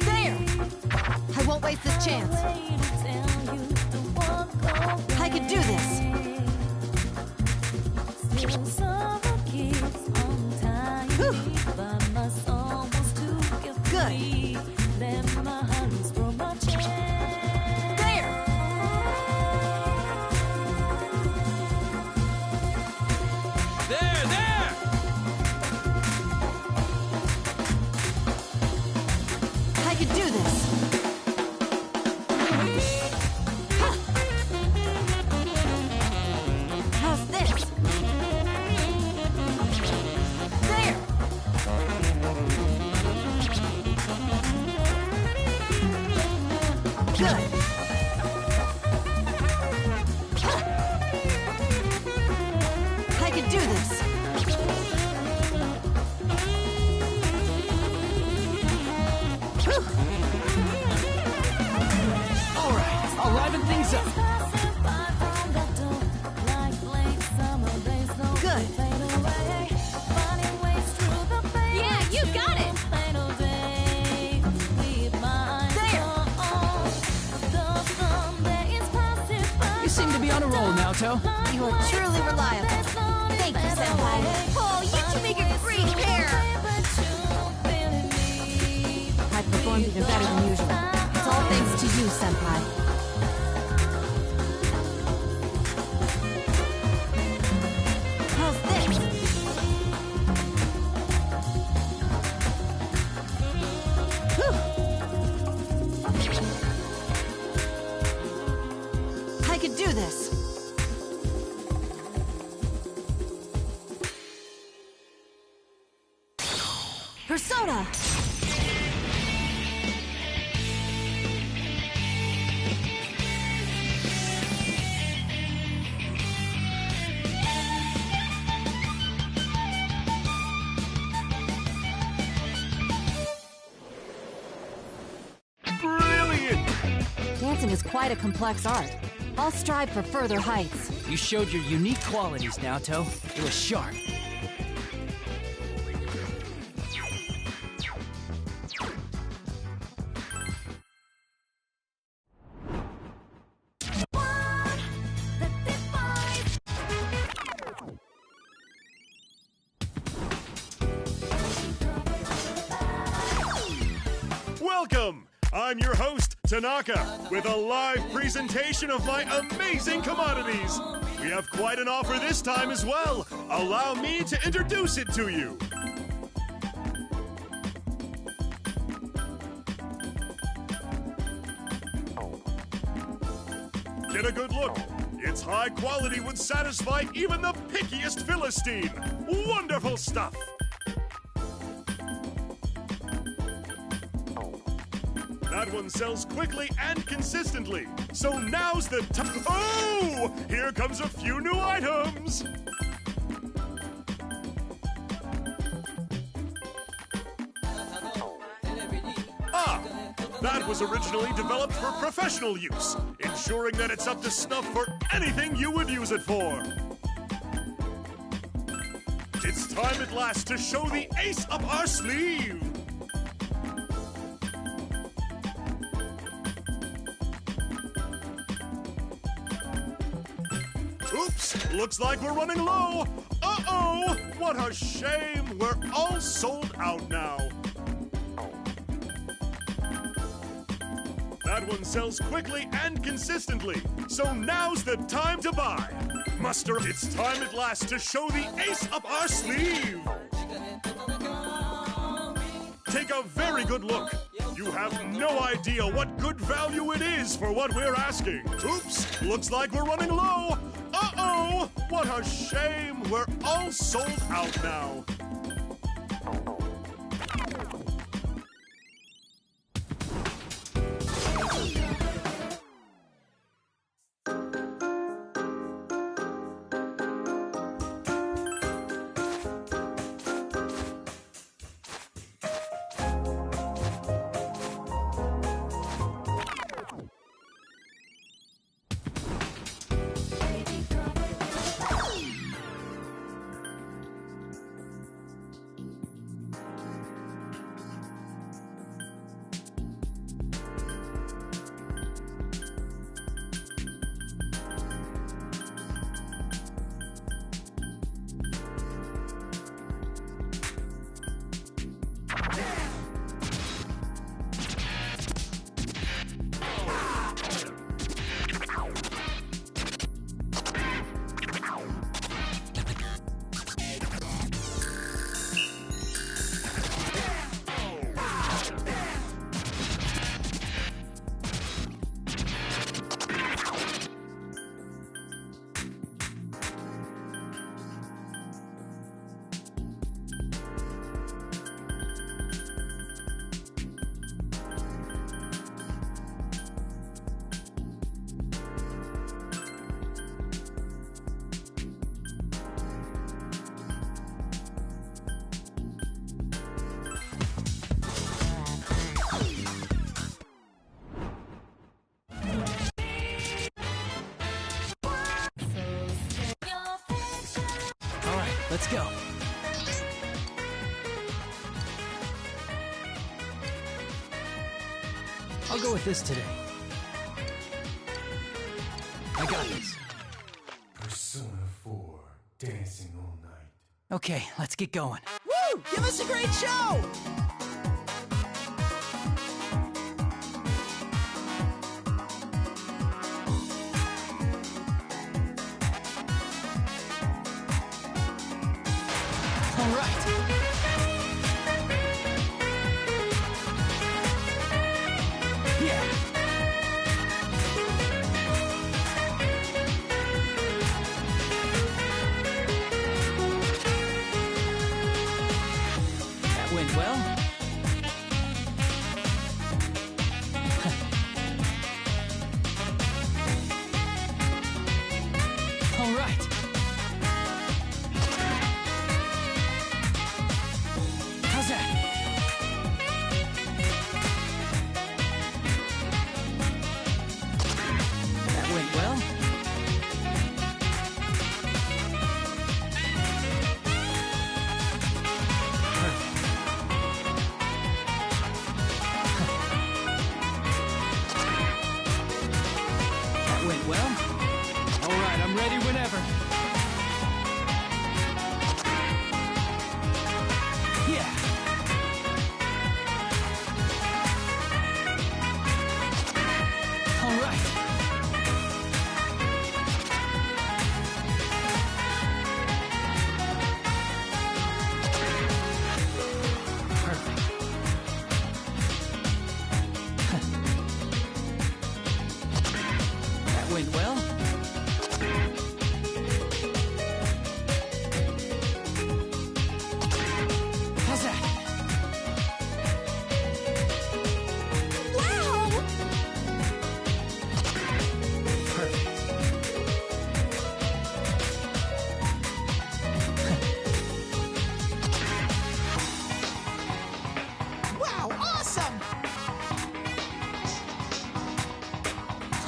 There! I won't waste this chance. I could do this. Whew. Good. There! There! I could do this. Huh. How's this? There! Good. Huh. I could do this. Whew. All right, I'll liven things up. Good. Yeah, you got it! You seem to be on a roll, Naoto. You are truly reliable. Thank you, Senpai. Oh, you two make a great pair! I performed even better than usual. It's all thanks to you, Senpai. How's this? Whew. I could do this. Persona! Brilliant! Dancing is quite a complex art. I'll strive for further heights. You showed your unique qualities, Naoto. It was sharp. Welcome! I'm your host, Tanaka, with a live presentation of my amazing commodities. We have quite an offer this time as well. Allow me to introduce it to you. Get a good look. Its high quality would satisfy even the pickiest Philistine. Wonderful stuff. That one sells quickly and consistently. So now's the time. Oh! Here comes a few new items. That was originally developed for professional use, ensuring that it's up to snuff for anything you would use it for. It's time at last to show the ace up our sleeve. Oops, looks like we're running low. Uh-oh, what a shame. We're all sold out now. That one sells quickly and consistently, so now's the time to buy. Muster, it's time at last to show the ace up our sleeve. Take a very good look. You have no idea what good value it is for what we're asking. Oops, looks like we're running low. Uh-oh, what a shame. We're all sold out now. Let's go. I'll go with this today. I got this. Persona 4, dancing all night. Okay, let's get going. Woo! Give us a great show! All right. Yeah. That went well. All right. How's that? That went well. Perfect.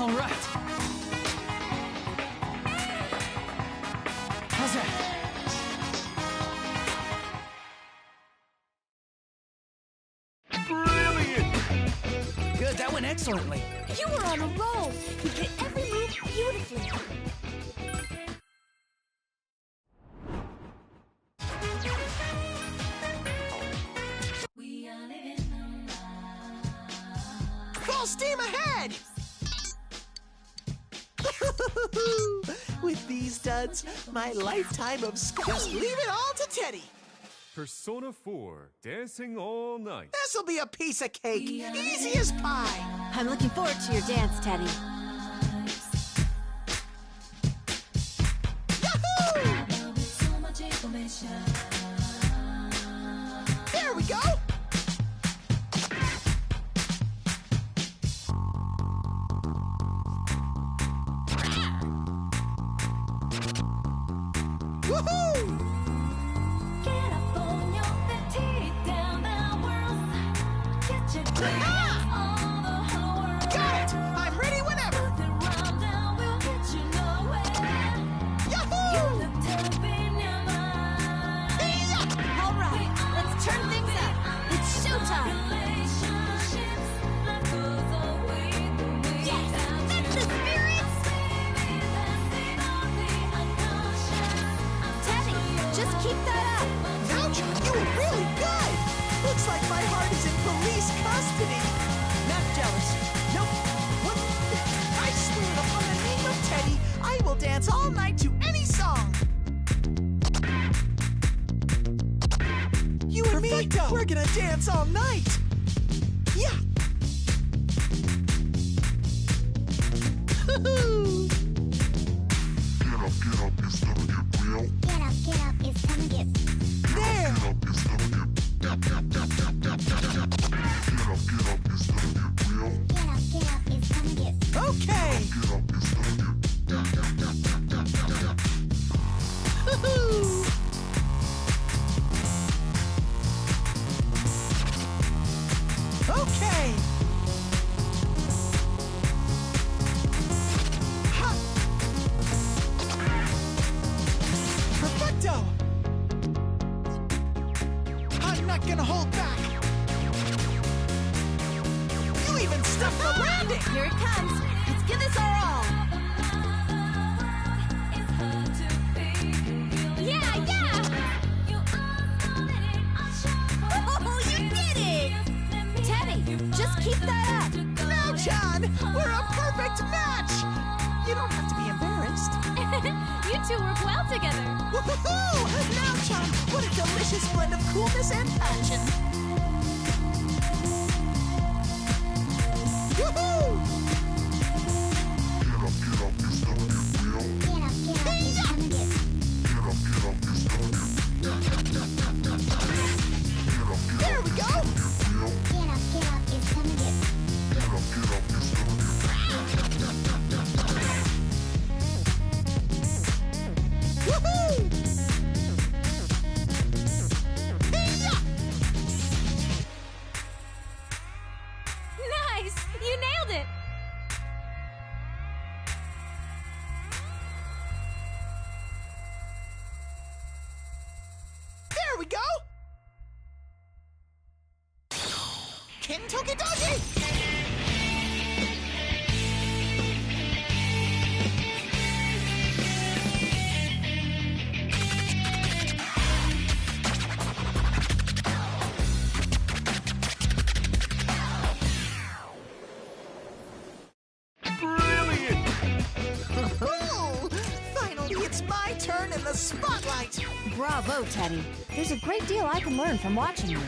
All right. How's that? Brilliant! Good, that went excellently. You were on a roll. You hit every move beautifully. Full steam ahead! With these duds, my lifetime of just leave it all to Teddy. Persona 4, Dancing All Night. This'll be a piece of cake, easy as pie. I'm looking forward to your dance, Teddy. There we go! Woohoo! Got it! I'm ready whenever! Yahoo! All right, let's turn things up. It's showtime. Yes, that's the spirit. Teddy, just keep that up. Now, John, you were really good! Looks like my heart is in police custody. Not jealous. Nope. What? I swear upon the name of Teddy, I will dance all night to any song. You and me, we're gonna dance all night. Yeah. Get up, it's gonna get There. it's gonna get Okay. Woohoo. Okay. Ha. Perfecto. I'm not gonna hold back. You even stuffed the landing. Here it comes. Let's give this our all. Yeah, yeah. Oh, you did it. Teddy, just keep that up. Now, John, we're a perfect match. You don't have to be embarrassed. You two work well together. Woohoo! Now, John, what a delicious blend of coolness and passion. Woohoo! There we go! it's gonna get Woohoo! Nice. You nailed it. There we go! Kentucky Doggy! Brilliant! Finally, it's my turn in the spotlight! Bravo, Teddy. There's a great deal I can learn from watching you.